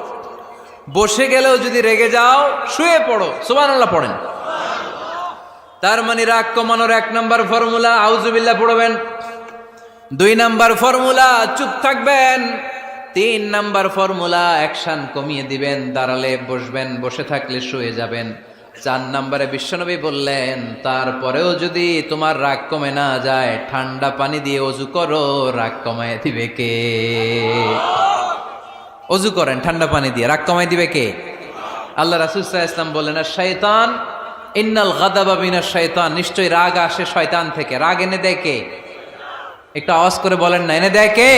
বসে গেলেও যদি রেগে যাও, শুয়ে পড়ো। সুবহানাল্লাহ পড়েন। তার মানে রাগ কমানোর 1 নম্বর ফর্মুলা আউযুবিল্লাহ পড়বেন, 2 নম্বর ফর্মুলা চুপ থাকবেন, 3 নম্বর ফর্মুলা অ্যাকশন কমিয়ে দিবেন, দাঁড়ালে বসবেন, বসে থাকলে শুয়ে যাবেন। 4 নম্বরে বিশ্বনবী বললেন, তারপরেও যদি তোমার রাগ কমে না যায়, ঠান্ডা পানি দিয়ে ওযু করো, রাগ কমায় দিবে কে? ওযু করেন ঠান্ডা পানি দিয়ে, রাগ কমায় দিবে কে? আল্লাহ রাসূল সাল্লাল্লাহু আলাইহি ওয়াসাল্লাম বললেন, শাইতান ইন্নাল গাদাবা মিনাশ শাইতান, নিশ্চয়ই রাগ আসে শয়তান থেকে। রাগ এনে দেয় কে? একটু আওয়াজ করে বলেন না, এনে দেয় কে?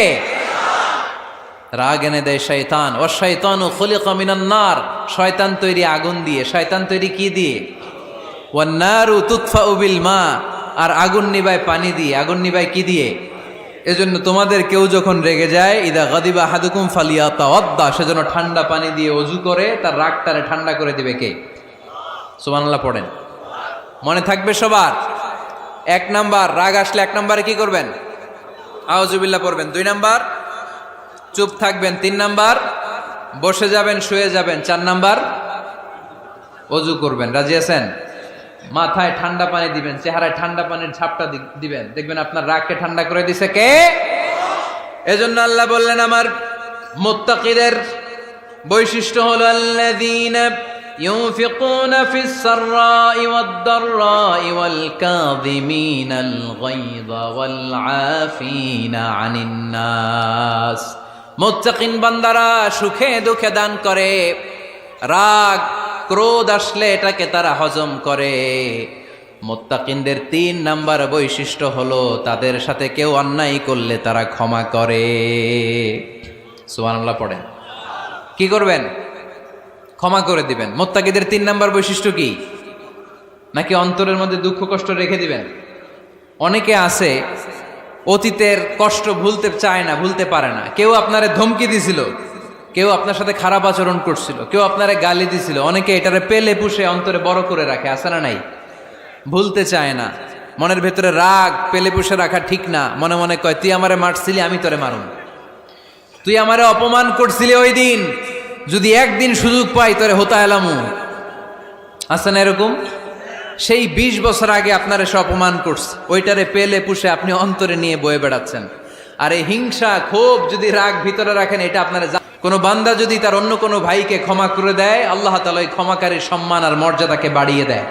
রাগ এনে দেয় শয়তান। ও শয়তানু খুলিকা মিনান নার, শয়তান তৈরি আগুন দিয়ে। শয়তান তৈরি কি দিয়ে? ওয়ান নারু তুতফাউ বিল মা, আর আগুন নিবায় পানি দিয়ে। আগুন নিবায় কি দিয়ে? এজন্য তোমাদের কেউ যখন রেগে যায়, ইদা গাদিবা আহাদুকুম ফালিয়াতাওয়াদ্দা, সেজন্য ঠান্ডা পানি দিয়ে ওযু করে তার রাগটারে ঠান্ডা করে দিবে কে? সুবহানাল্লাহ পড়েন। মনে থাকবে সবার? 1 নাম্বার, রাগ আসলে 1 নাম্বারে কি করবেন? আউযুবিল্লাহ পড়বেন। 2 নাম্বার, চুপ থাকবেন। 3 নাম্বার, বসে যাবেন, শুয়ে যাবেন। 4 নাম্বার, ওযু করবেন। রাজি আছেন? মাথায় ঠান্ডা পানি দিবেন, চেহারায় ঠান্ডা পানির ঝাপটা দিবেন, দেখবেন আপনার রাগকে ঠান্ডা করে দিছে কে? এজন্য আল্লাহ বললেন আমার মুত্তাকিদের বৈশিষ্ট্য হলো আল্লাযীনা ইউনফিকুনা ফিস সাররাই ওয়াদ দাররাই ওয়াল কাযিমিনাল গায়যা ওয়াল আফিনা আনিন নাস। মুত্তাকিন বান্দারা সুখে দুঃখে দান করে, রাগ ক্রোধ আসলে এটাকে তারা হজম করে। মুত্তাকিনদের 3 নাম্বার বৈশিষ্ট্য হলো তাদের সাথে কেউ অন্যায় করলে তারা ক্ষমা করে। সুবহানাল্লাহ পড়েন। কি করবেন? ক্ষমা করে দিবেন। মুত্তাকিদের 3 নাম্বার বৈশিষ্ট্য কি? নাকি অন্তরের মধ্যে দুঃখ কষ্ট রেখে দিবেন? অনেকে আছে অতীতের কষ্ট ভুলতে চায় না, ভুলতে পারে না। কেউ আপনারে ধমকি দিছিল, কেউ আপনার সাথে খারাপ আচরণ করছিল, কেউ আপনারে গালি দিছিল, অনেকে এটারে পেলে পুষে অন্তরে বড় করে রাখে, আছে না নাই? ভুলতে চায় না। মনের ভেতরে রাগ পেলে পুষে রাখা ঠিক না। মনে মনে কয় তুই আমারে মারছিলি, আমি তোরে মারুম। তুই আমারে অপমান করছিলি ওই দিন, যদি একদিন সুযোগ পাই তোরে হতা এলামু। আছে না এরকম? সেই 20 বছর আগে আপনারে সে অপমান করছে, ওইটারে পেলে পুষে আপনি অন্তরে নিয়ে বয়ে বেড়াচ্ছেন। আর এই হিংসা ক্ষোভ যদি রাগ ভিতরে রাখেন, এটা আপনারা কোনো বান্দা যদি তার অন্য কোনো ভাইকে ক্ষমা করে দেয়, আল্লাহ তাআলা ওই ক্ষমাকারীর সম্মান আর মর্যাদাকে বাড়িয়ে দেয়।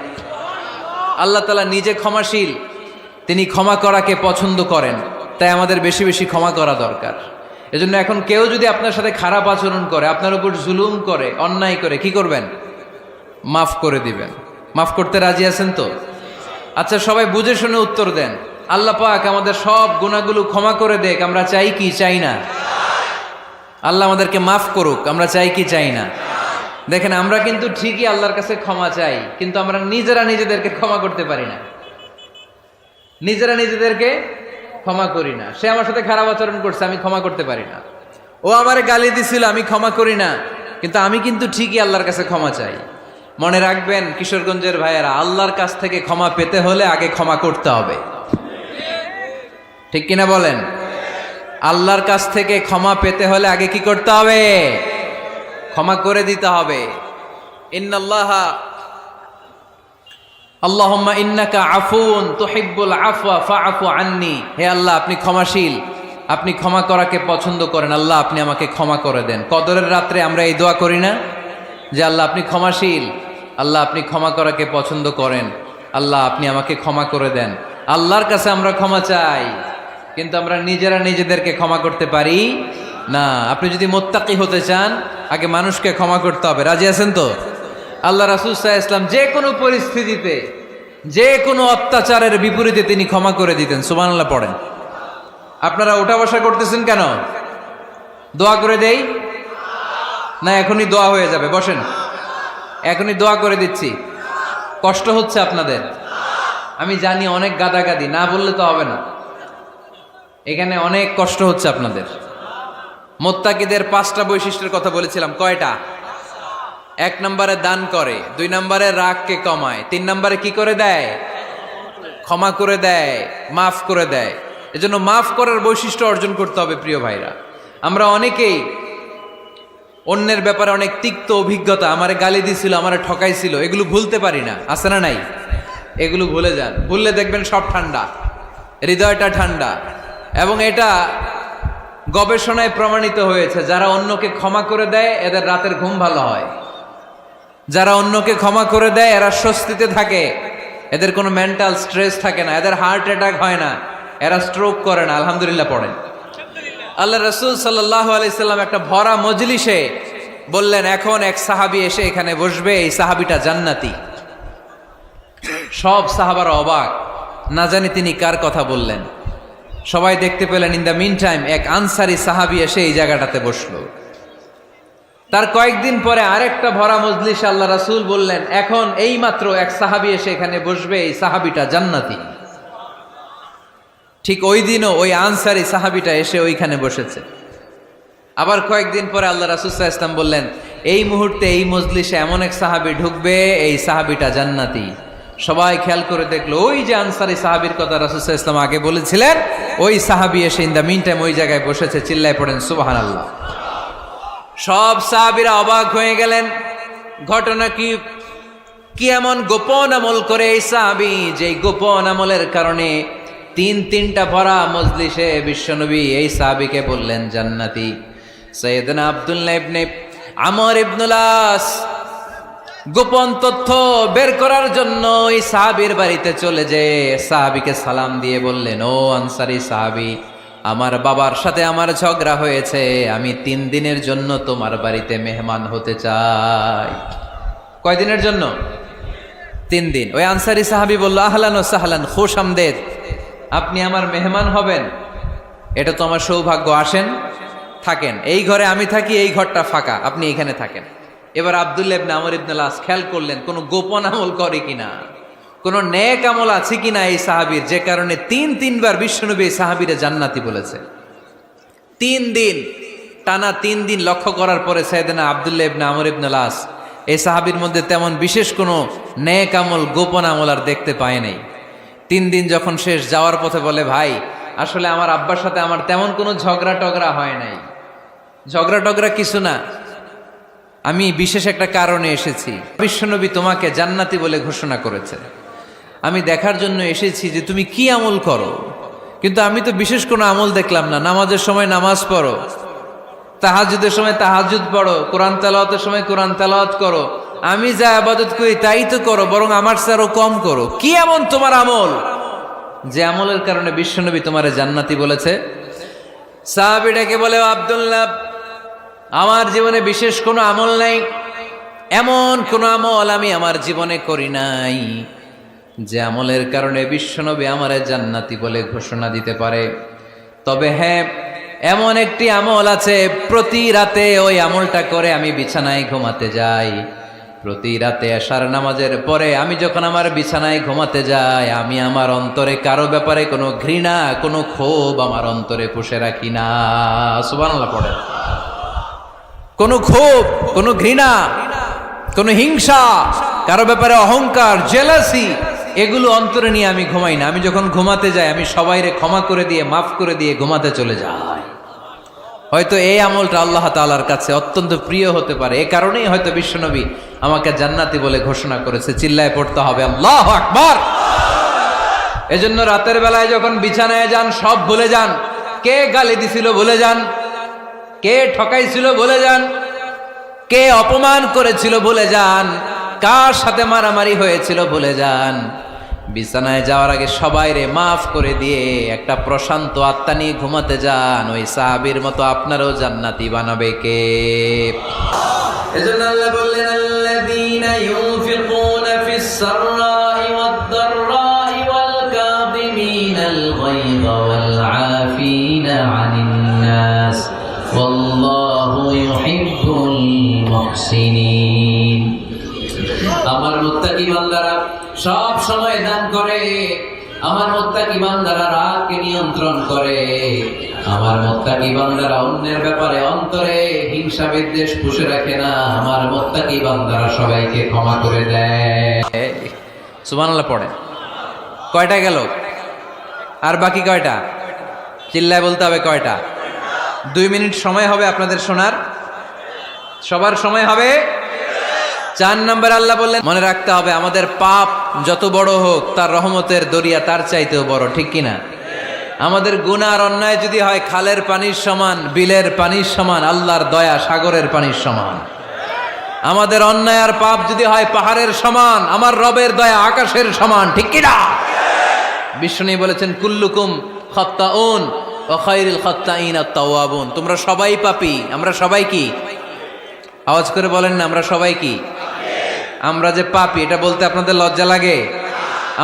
আল্লাহ তাআলা নিজে ক্ষমাশীল, তিনি ক্ষমা করাকে পছন্দ করেন। তাই আমাদের বেশি বেশি ক্ষমা করা দরকার। এজন্য এখন কেউ যদি আপনার সাথে খারাপ আচরণ করে, আপনার উপর জুলুম করে, অন্যায় করে, কি করবেন? মাফ করে দিবেন। মাফ করতে রাজি আছেন তো? আচ্ছা, সবাই বুঝে শুনে উত্তর দেন। আল্লাহ পাক আমাদের সব গুনাহগুলো ক্ষমা করে দেখ, আমরা চাই কি চাই না? আল্লাহ আমাদেরকে মাফ করুক, আমরা চাই কি চাই না? দেখেন, আমরা কিন্তু ঠিকই আল্লাহর কাছে ক্ষমা চাই, কিন্তু আমরা নিজেরা নিজেদেরকে ক্ষমা করতে পারি না। নিজেরা নিজেদেরকে ক্ষমা করি না। সে আমার সাথে খারাপ আচরণ করছে, আমি ক্ষমা করতে পারি না। ও আমারে গালি দিছিল, আমি ক্ষমা করি না, কিন্তু আমি কিন্তু ঠিকই আল্লাহর কাছে ক্ষমা চাই। মনে রাখবেন কিশোরগঞ্জের ভাইয়েরা, আল্লাহর কাছ থেকে ক্ষমা পেতে হলে আগে ক্ষমা করতে হবে। ঠিক কিনা বলেন? আল্লাহর কাছ থেকে ক্ষমা পেতে হলে আগে কি করতে হবে? ক্ষমা করে দিতে হবে। ইন্নাল্লাহা আল্লাহুম্মা ইন্নাকা আফুন তুহিব্বুল আফওয়া ফাআফু আন্নি। হে আল্লাহ, আপনি ক্ষমাশীল, আপনি ক্ষমা করাকে পছন্দ করেন। আল্লাহ, আপনি আমাকে ক্ষমা করে দেন। কদরের রাত্রে আমরা এই দোয়া করি না যে আল্লাহ আপনি ক্ষমাশীল, আল্লাহ আপনি ক্ষমা করাকে পছন্দ করেন, আল্লাহ আপনি আমাকে ক্ষমা করে দেন। আল্লাহর কাছে আমরা ক্ষমা চাই, কিন্তু আমরা নিজেরা নিজেদেরকে ক্ষমা করতে পারি না। আপনি যদি মুত্তাকি হতে চান, আগে মানুষকে ক্ষমা করতে হবে। রাজি আছেন তো? আল্লাহ রাসূল সাল্লাল্লাহু আলাইহি ওয়াসাল্লাম যে কোনো পরিস্থিতিতে, যে কোনো অত্যাচারের বিপরীতে তিনি ক্ষমা করে দিতেন। সুবহানাল্লাহ পড়েন। আপনারা ওঠা বসা করতেছেন কেন? দোয়া করে দেই না? এখনই দোয়া হয়ে যাবে, বসেন। এখনই দোয়া করে দিচ্ছি। কষ্ট হচ্ছে আপনাদের? আমি জানি অনেক গাদাগাদি, না বললে তো হবে না। এখানে অনেক কষ্ট হচ্ছে আপনাদের। মুত্তাকিদের 5টা বৈশিষ্ট্যের কথা বলেছিলাম, কয়টা? 1 নম্বরে দান করে, 2 নম্বরে রাগকে কমায়, 3 নম্বরে কি করে দেয়? ক্ষমা করে দেয়, মাফ করে দেয়। এজন্য মাফ করার বৈশিষ্ট্য অর্জন করতে হবে প্রিয় ভাইরা। আমরা অনেকেই অন্যের ব্যাপারে অনেক তিক্ত অভিজ্ঞতা, আমারে গালি দিছিল, আমারে ঠকাইছিল, এগুলো ভুলতে পারি না। আছে না নাই? এগুলো ভুলে যান। ভুললে দেখবেন সব ঠান্ডা, হৃদয়টা ঠান্ডা। এবং এটা গবেষণায় প্রমাণিত হয়েছে, যারা অন্যকে ক্ষমা করে দেয় এদের রাতের ঘুম ভালো হয়। যারা অন্যকে ক্ষমা করে দেয় এরা স্বস্তিতে থাকে, এদের কোনো মেন্টাল স্ট্রেস থাকে না, এদের হার্ট অ্যাটাক হয় না, এরা স্ট্রোক করে না। আলহামদুলিল্লাহ পড়েন। আল্লাহ রাসূল সাল্লাল্লাহু আলাইহি সাল্লাম একটা ভরা মজলিসে বললেন, এখন এক সাহাবী এসে এখানে বসবে, এই সাহাবীটা জান্নাতি। সব সাহাবারা অবাক, না জানি তিনি কার কথা বললেন। সবাই দেখতে পেলেন, ইন দ্য মিন টাইম এক আনসারী সাহাবী এসে এই জায়গাটাতে বসলো। তার কয়েকদিন পরে আরেকটা ভরা মজলিসে আল্লাহ রাসূল বললেন, এখন এই মাত্র এক সাহাবী এসে এখানে বসবে, এই সাহাবীটা জান্নাতি। ঠিক ওই দিনও ওই আনসারী সাহাবীটা এসে ওইখানে বসেছে। আবার কয়েকদিন পরে আল্লাহ রাসূল সাল্লাল্লাহু আলাইহি ওয়াসাল্লাম বললেন, এই মুহূর্তে এই মজলিসে এমন এক সাহাবী ঢুকবে, এই সাহাবীটা জান্নাতি। সবাই খেয়াল করে দেখলো ওই যে আনসারী সাহাবীর কথা রাসূল সাল্লাল্লাহু আলাইহি ওয়াসাল্লাম আগে বলেছিলেন, ওই সাহাবী এসে ইন দ্য মিন টাইম ওই জায়গায় বসেছে। চিল্লায় পড়েন সুবহানাল্লাহ। সব সাহাবীরা অবাক হয়ে গেলেন। ঘটনা কি এমন গোপন আমল করে এই সাহাবী, যে গোপন আমলের কারণে তিনটা ভরা মজলিসে বিশ্বনবী এই সাহাবীকে বললেন জান্নাতি। সাইয়েদনা আব্দুল্লাহ ইবনে আমর ইবনুল আস গোপন তথ্য বের করার জন্য এই সাহাবীর বাড়িতে চলে যেয়ে সাহাবীকে সালাম দিয়ে বললেন, ও আনসারী সাহাবী, আমার বাবার সাথে আমার ঝগড়া হয়েছে, আমি 3 দিনের জন্য তোমার বাড়িতে মেহমান হতে চাই। কয়দিনের জন্য? 3 দিন। ওই আনসারী সাহাবী বলল, আহলান ও সাহলান, খুশ আমদেদ, আপনি আমার মেহমান হবেন, এটা তো আমার সৌভাগ্য, আসেন থাকেন, এই ঘরে আমি থাকি, এই ঘরটা ফাঁকা, আপনি এখানে থাকেন। এবার আব্দুল্লাহ ইবনে আমর ইবনুল আস খেয়াল করলেন কোন গোপন আমল করে কিনা, কোন নেক আমল আছে কিনা এই সাহাবীর, যে কারণে 3বার বিশ্বনবী এই সাহাবীরে জান্নাতি বলেছে। 3 দিন টানা 3 দিন লক্ষ্য করার পরে সাইয়েদনা আব্দুল্লাহ ইবনে আমর ইবনুল আস এই সাহাবীর মধ্যে তেমন বিশেষ কোনো নেক আমল, গোপন আমল আর দেখতে পায় নাই। 3 দিন যখন শেষ, যাওয়ার পথে বলে, ভাই আসলে আমার আব্বার সাথে আমার তেমন কোনো ঝগড়া টগড়া হয় নাই, ঝগড়া টগড়া কিছু না, আমি বিশেষ একটা কারণে এসেছি। বিশ্বনবী তোমাকে জান্নাতি বলে ঘোষণা করেছে, আমি দেখার জন্য এসেছি যে তুমি কি আমল করো, কিন্তু আমি তো বিশেষ কোনো আমল দেখলাম না। নামাজের সময় নামাজ পড়ো, তাহাজ্জুদের সময় তাহাজ্জুদ পড়ো, কোরআন তেলাওয়াতের সময় কোরআন তেলাওয়াত করো, আমি যা ইবাদত করি তাই তো করো, বরং আমার চেয়ে আরো কম করো। কি এমন তোমার আমল যে আমলের কারণে বিশ্বনবী তোমারে জান্নাতি বলেছে? সাহাবীটাকে বলে, আব্দুল্লাহ, আমার জীবনে বিশেষ কোনো আমল নাই, এমন কোনো আমল আমি আমার জীবনে করি নাই যে আমলের কারণে বিশ্বনবী আমারে জান্নাতি বলে ঘোষণা দিতে পারে। তবে হ্যাঁ, এমন একটি আমল আছে, প্রতি রাতে ওই আমলটা করে আমি বিছানায় ঘুমাতে যাই। প্রতি রাতে এশার নামাজের পরে আমি যখন আমার বিছানায় ঘুমাতে যাই, আমি আমার অন্তরে কারো ব্যাপারে কোনো ঘৃণা, কোনো ক্ষোভ আমার অন্তরে পুষে রাখি না। সুবহানাল্লাহ পড়ে। কোনো ক্ষোভ, কোনো ঘৃণা, কোনো হিংসা, কারো ব্যাপারে অহংকার, জেলাসি, এগুলো অন্তরে নিয়ে আমি ঘুমাই না। আমি যখন ঘুমাতে যাই, আমি সবাইরে ক্ষমা করে দিয়ে, মাফ করে দিয়ে ঘুমাতে চলে যাই। হয়তো এই আমলটা আল্লাহ তাআলার কাছে অত্যন্ত প্রিয় হতে পারে, এ কারণেই হয়তো বিশ্বনবী আমাকে জান্নাতি বলে ঘোষণা করেছে। চিল্লায় পড়তে হবে আল্লাহু আকবার। এজন্য রাতের বেলায় যখন বিছানায় যান, সব ভুলে যান। কে গালি দিছিল ভুলে যান, কে ঠকাইছিল ভুলে যান, কে অপমান করেছিল ভুলে যান, কার সাথে মারামারি হয়েছিল ভুলে যান। বিছানায় যাওয়ার আগে সবাইরে মাফ করে দিয়ে একটা প্রশান্ত আত্মা নিয়ে ঘুমাতে যান। ওই সাহাবীর মতো আপনারও জান্নাতি বানাবে কে? এজন্য আল্লাহ বললেন, আল্লাযীনা ইউনফিকুনা ফিস সাররাই ওয়াদ দাররাই ওয়াল কাযিমিনাল গায়যা ওয়াল আফিনা আনিন নাস ওয়াল্লাহু ইউহিব্বুল মুহসিনিন। আমার মুত্তাকি বান্দারা সব সময় দান করে, আমার মুত্তাকি বান্দারা রাগকে নিয়ন্ত্রণ করে, আমার মুত্তাকি বান্দারা অন্যের ব্যাপারে অন্তরে হিংসা বিদ্বেষ পুষে রাখে না, আমার মুত্তাকি বান্দারা সবাইকে ক্ষমা করে দেয়। সুবহানাল্লাহ পড়ে। কয়টা গেল? আর বাকি কয়টা? চিল্লায় বলতে হবে কয়টা? 2 মিনিট সময় হবে আপনাদের শোনার। সবার সময় হবে। 4 নম্বর আল্লাহ বললেন, মনে রাখতে হবে আমাদের পাপ যত বড় হোক, তার রহমতের দরিয়া তার চাইতেও বড়, ঠিক কিনা? আমাদের গুনাহ আর অন্যায় যদি হয় খালের পানির সমান, বিলের পানির সমান, আল্লাহর দয়া সাগরের পানির সমান। আমাদের অন্যায় আর পাপ যদি হয় পাহাড়ের সমান, আমার রবের দয়া আকাশের সমান, ঠিক কিনা? বিষ্ণু বলেছেন, কুল্লুকুম খাত্তাউন ওয়া খায়রুল খাত্তাইন আত-তাওয়াবুন। তোমরা সবাই পাপী। আমরা সবাই কি? আওয়াজ করে বলেন না, আমরা সবাই কি? আমরা যে পাপী, এটা বলতে আপনাদের লজ্জা লাগে?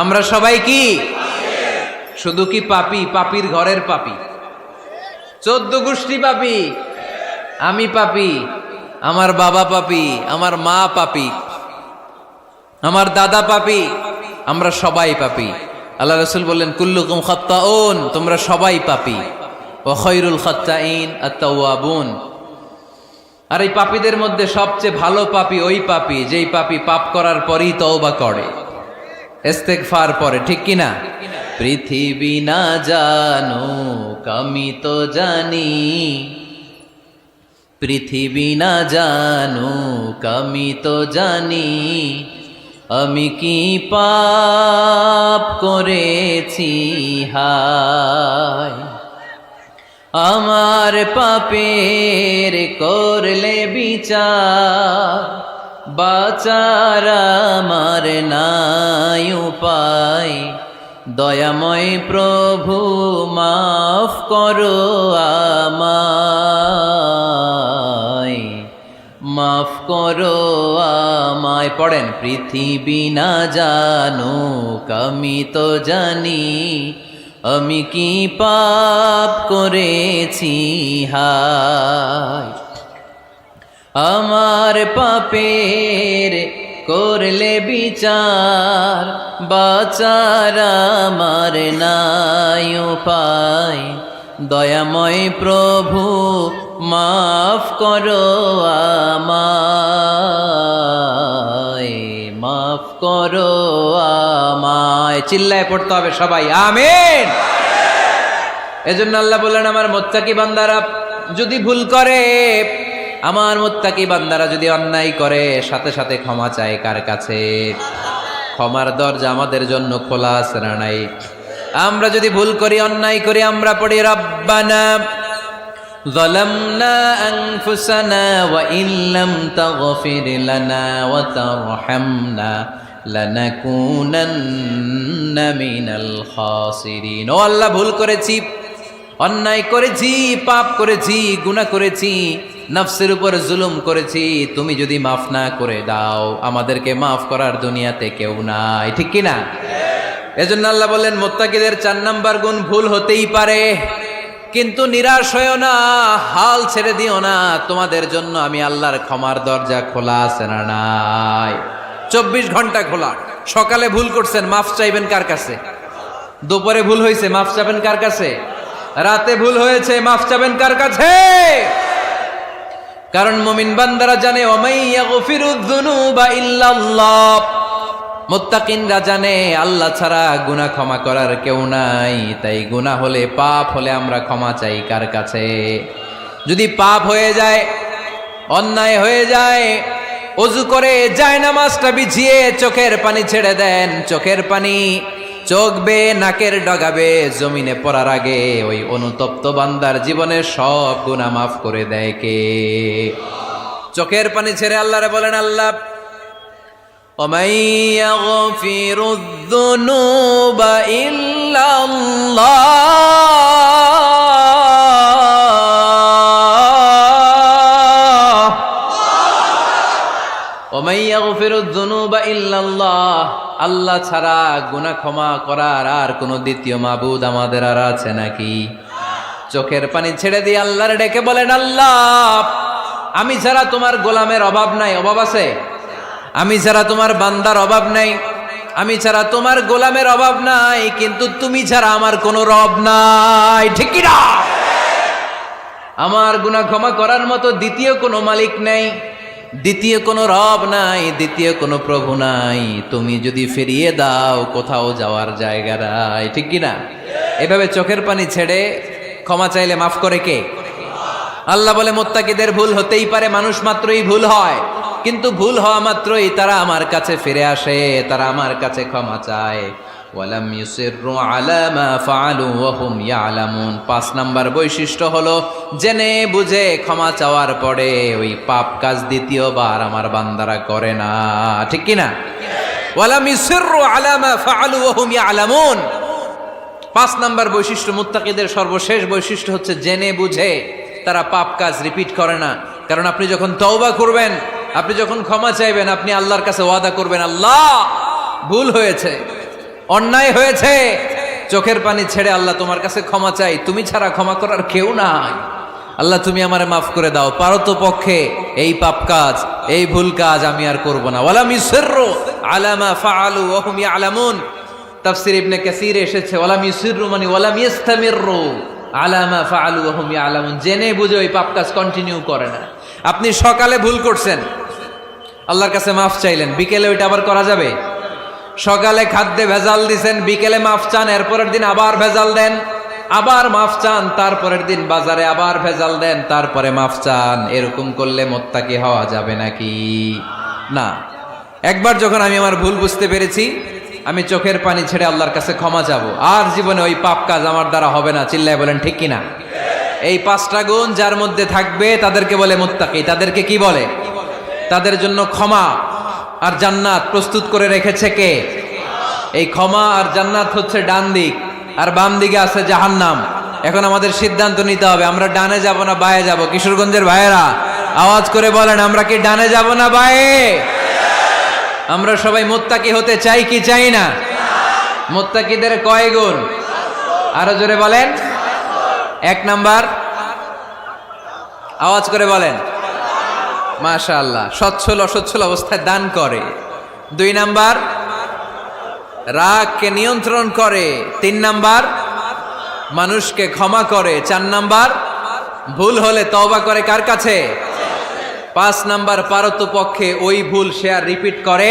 আমরা সবাই কি? শুধু কি পাপী? পাপীর ঘরের পাপী, 14 গোষ্ঠী পাপী। আমি পাপী, আমার বাবা পাপী, আমার মা পাপী, আমার দাদা পাপী, আমরা সবাই পাপী। আল্লাহ রাসূল বললেন, কুল্লুকুম খাত্তাউন, তোমরা সবাই পাপী, ওয়া খায়রুল খাত্তাইন আত-তাওয়াবুন। আর এই পাপীদের মধ্যে সবচেয়ে ভালো পাপী ওই পাপী যেই পাপী পাপ করার পরই তওবা করে। ইস্তেগফার পরে, ঠিক কিনা? পৃথিবী না জানুক আমি তো জানি, পৃথিবী না জানুক আমি তো জানি, আমি কি পাপ করেছি হায়। আমার পাপের করলে বিচার, বাঁচার আমার নাই উপায়। দয়াময় প্রভু মাফ করো আমায়, মাফ করো আমায়। পড়েন, পৃথিবী না জানুক আমি তো জানি, আমি কি পাপ করেছি হায়। আমার পাপের করলে বিচার, বাঁচার আমার নাই উপায়। দয়াময় প্রভু মাফ করো আমায়, মাফ করো আমায়। চিল্লায় পড়তে হবে সবাই, আমিন। এজন্য আল্লাহ বললেন, আমার মুত্তাকি বান্দারা যদি ভুল করে, আমার মুত্তাকি বান্দারা যদি অন্যায় করে, সাথে সাথে ক্ষমা চায় কার কাছে? ক্ষমার দরজা আমাদের জন্য খোলা আছে না নাই? আমরা যদি ভুল করি, অন্যায় করি, আমরা পড়ি রব্বানা যালামনা আনফুসানা ওয়া ইল্লাম তাগফির লানা ওয়া তারহামনা লানাকুনান্না মিনাল খাসিরিন। ও আল্লাহ, ভুল করেছি, অন্যায় করেছি, পাপ করেছি, গুনাহ করেছি, নফসের উপর জুলুম করেছি। তুমি যদি মাফ না করে দাও, আমাদেরকে মাফ করার দুনিয়াতে কেউ নাই, ঠিক কিনা? এজন্য আল্লাহ বললেন, মুত্তাকিদের 4 নাম্বার গুণ, ভুল হতেই পারে কিন্তু নিরাশ হয়েও না, হাল ছেড়ে দিও না। তোমাদের জন্য আমি আল্লাহর ক্ষমার দরজা খোলা আছে না নাই? 24 ঘন্টা খোলা। সকালে ভুল করছেন, মাফ চাইবেন কার কাছে? দুপুরে ভুল হয়েছে, মাফ চাবেন কার কাছে? রাতে ভুল হয়েছে, মাফ চাবেন কার কাছে? কারণ মুমিন বান্দারা জানে, ওয়ামাইয়াগফিরুয যুনুবা ইল্লাল্লাহ। মুত্তাকিনরা জানে আল্লাহ ছাড়া গুনাহ ক্ষমা করার কেউ নাই। তাই গুনাহ হলে, পাপ হলে আমরা ক্ষমা চাই কার কাছে? যদি পাপ হয়ে যায়, অন্যায় হয়ে যায়, ওযু করে জায়নামাজটা বিছিয়ে চোখের পানি ছেড়ে দেন। চোখের পানি চোখ বেয়ে নাকের ডগাবে জমিনে পড়ার আগে ওই অনুতপ্ত বান্দার জীবনের সব গুনাহ মাফ করে দেয় কে? চোখের পানি ছেড়ে আল্লাহরে বলেন, আল্লাহ وَمَن يَغْفِرُ الذُّنُوبَ إِلَّا اللَّهُ وَمَن يَغْفِرُ الذُّنُوبَ إِلَّا اللَّهُ। আল্লাহ ছাড়া গুনাহ ক্ষমা করার আর কোনো দ্বিতীয় মাবুদ আমাদের আর আছে নাকি? চোখের পানি ছেড়ে দিয়ে আল্লাহরে ডেকে বলেন, আল্লাহ আমি ছাড়া তোমার গোলামের অভাব নাই। অভাব আছে? আমি ছাড়া তোমার বান্দার অভাব নাই, আমি ছাড়া তোমার গোলামের অভাব নাই, কিন্তু তুমি ছাড়া আমার কোনো রব নাই, ঠিক কি না? আমার গুনাহ ক্ষমা করার মতো দ্বিতীয় কোনো মালিক নাই, দ্বিতীয় কোনো রব নাই, দ্বিতীয় কোনো প্রভু নাই। তুমি যদি ফিরিয়ে দাও, কোথাও যাওয়ার জায়গা নাই, ঠিক কি না? এভাবে চোখের পানি ছেড়ে ক্ষমা চাইলে মাফ করে কে? আল্লাহ বলে, মুত্তাকিদের ভুল হতেই পারে, মানুষ মাত্রই ভুল হয়, কিন্তু ভুল হওয়া মাত্রই তারা আমার কাছে ফিরে আসে, তারা আমার কাছে ক্ষমা চায়। ওয়ালাম ইউসিররু আলা মা ফাআলু ওয়া হুম ইয়ালামুন। 5 নাম্বার বৈশিষ্ট্য হলো, জেনে বুঝে ক্ষমা চাওয়ার পরে ওই পাপ কাজ দ্বিতীয়বার আমার বান্দারা করে না, ঠিক কি না? ওয়ালাম ইউসিররু আলা মা ফাআলু ওয়া হুম ইয়ালামুন। 5 নাম্বার বৈশিষ্ট্য, মুত্তাকিদের সর্বশেষ বৈশিষ্ট্য হচ্ছে জেনে বুঝে তারা পাপ কাজ রিপিট করে না। কারণ আপনি যখন তওবা করবেন, আপনি যখন ক্ষমা চাইবেন, আপনি আল্লাহর কাছে ওয়াদা করবেন, আল্লাহ ভুল হয়েছে, অন্যায় হয়েছে, চোখের পানি ছেড়ে আল্লাহ তোমার কাছে ক্ষমা চাই, তুমি ছাড়া ক্ষমা করার কেউ নাই। আল্লাহ তুমি আমারে মাফ করে দাও, পারতো পক্ষে এই পাপ কাজ, এই ভুল কাজ আমি আর করব না। ওয়ালাম ইউসিররু আলা মা ফাআলু ওয়া হুম ইয়ালামুন। তাফসীর ইবনে কাসীর এসেছে, ওয়ালাম ইউসিররু মানে ওয়ালাম ইস্তামিররু আলা মা ফাআলু ওয়া হুম ইয়ালামুন। জেনে বুঝে ওই পাপ কাজ কন্টিনিউ করে না। আপনি সকালে ভুল করছেন, আল্লাহর কাছে মাফ চাইলেন, বিকেলে ওইটা আবার করা যাবে? সকালে খাদ্যে ভেজাল দিছেন, বিকেলে মাফ চান, এরপরের দিন আবার ভেজাল দেন, আবার মাফ চান, তারপরের দিন বাজারে আবার ভেজাল দেন, তারপরে মাফ চান। এরকম করলে মুত্তাকি হওয়া যাবে নাকি? না। একবার যখন আমি আমার ভুল বুঝতে পেরেছি, আমি চোখের পানি ছেড়ে আল্লাহর কাছে ক্ষমা চাবো। আর জীবনে ওই পাপ কাজ আমার দ্বারা হবে না। চিল্লায় বলেন ঠিক কিনা? এই 5টা গুণ যার মধ্যে থাকবে তাদেরকে বলে মুত্তাকি। তাদেরকে কি বলে? তাদের জন্য ক্ষমা আর জান্নাত প্রস্তুত করে রেখেছে কে? এই ক্ষমা আর জান্নাত হচ্ছে ডান দিক, আর বাম দিকে আছে জাহান্নাম। এখন আমাদের সিদ্ধান্ত নিতে হবে, আমরা ডানে যাব না বায়ে যাব। কিশোরগঞ্জের ভাইয়েরা আওয়াজ করে বলেন, আমরা কি ডানে যাব না বায়ে? আমরা সবাই মুত্তাকি হতে চাই কি চাই না? মুত্তাকিদের কয় গুণ? আরো জোরে বলেন। 1 নাম্বার, আওয়াজ করে বলেন। মাশাআল্লাহ, সচ্ছল অসচ্ছল অবস্থায় দান করে। 2 নাম্বার, রাগকে নিয়ন্ত্রণ করে। 3 নাম্বার, মানুষকে ক্ষমা করে। 4 নাম্বার, ভুল হলে তওবা করে কার কাছে? 5 নাম্বার, পারতপক্ষে ওই ভুল সে আর রিপিট করে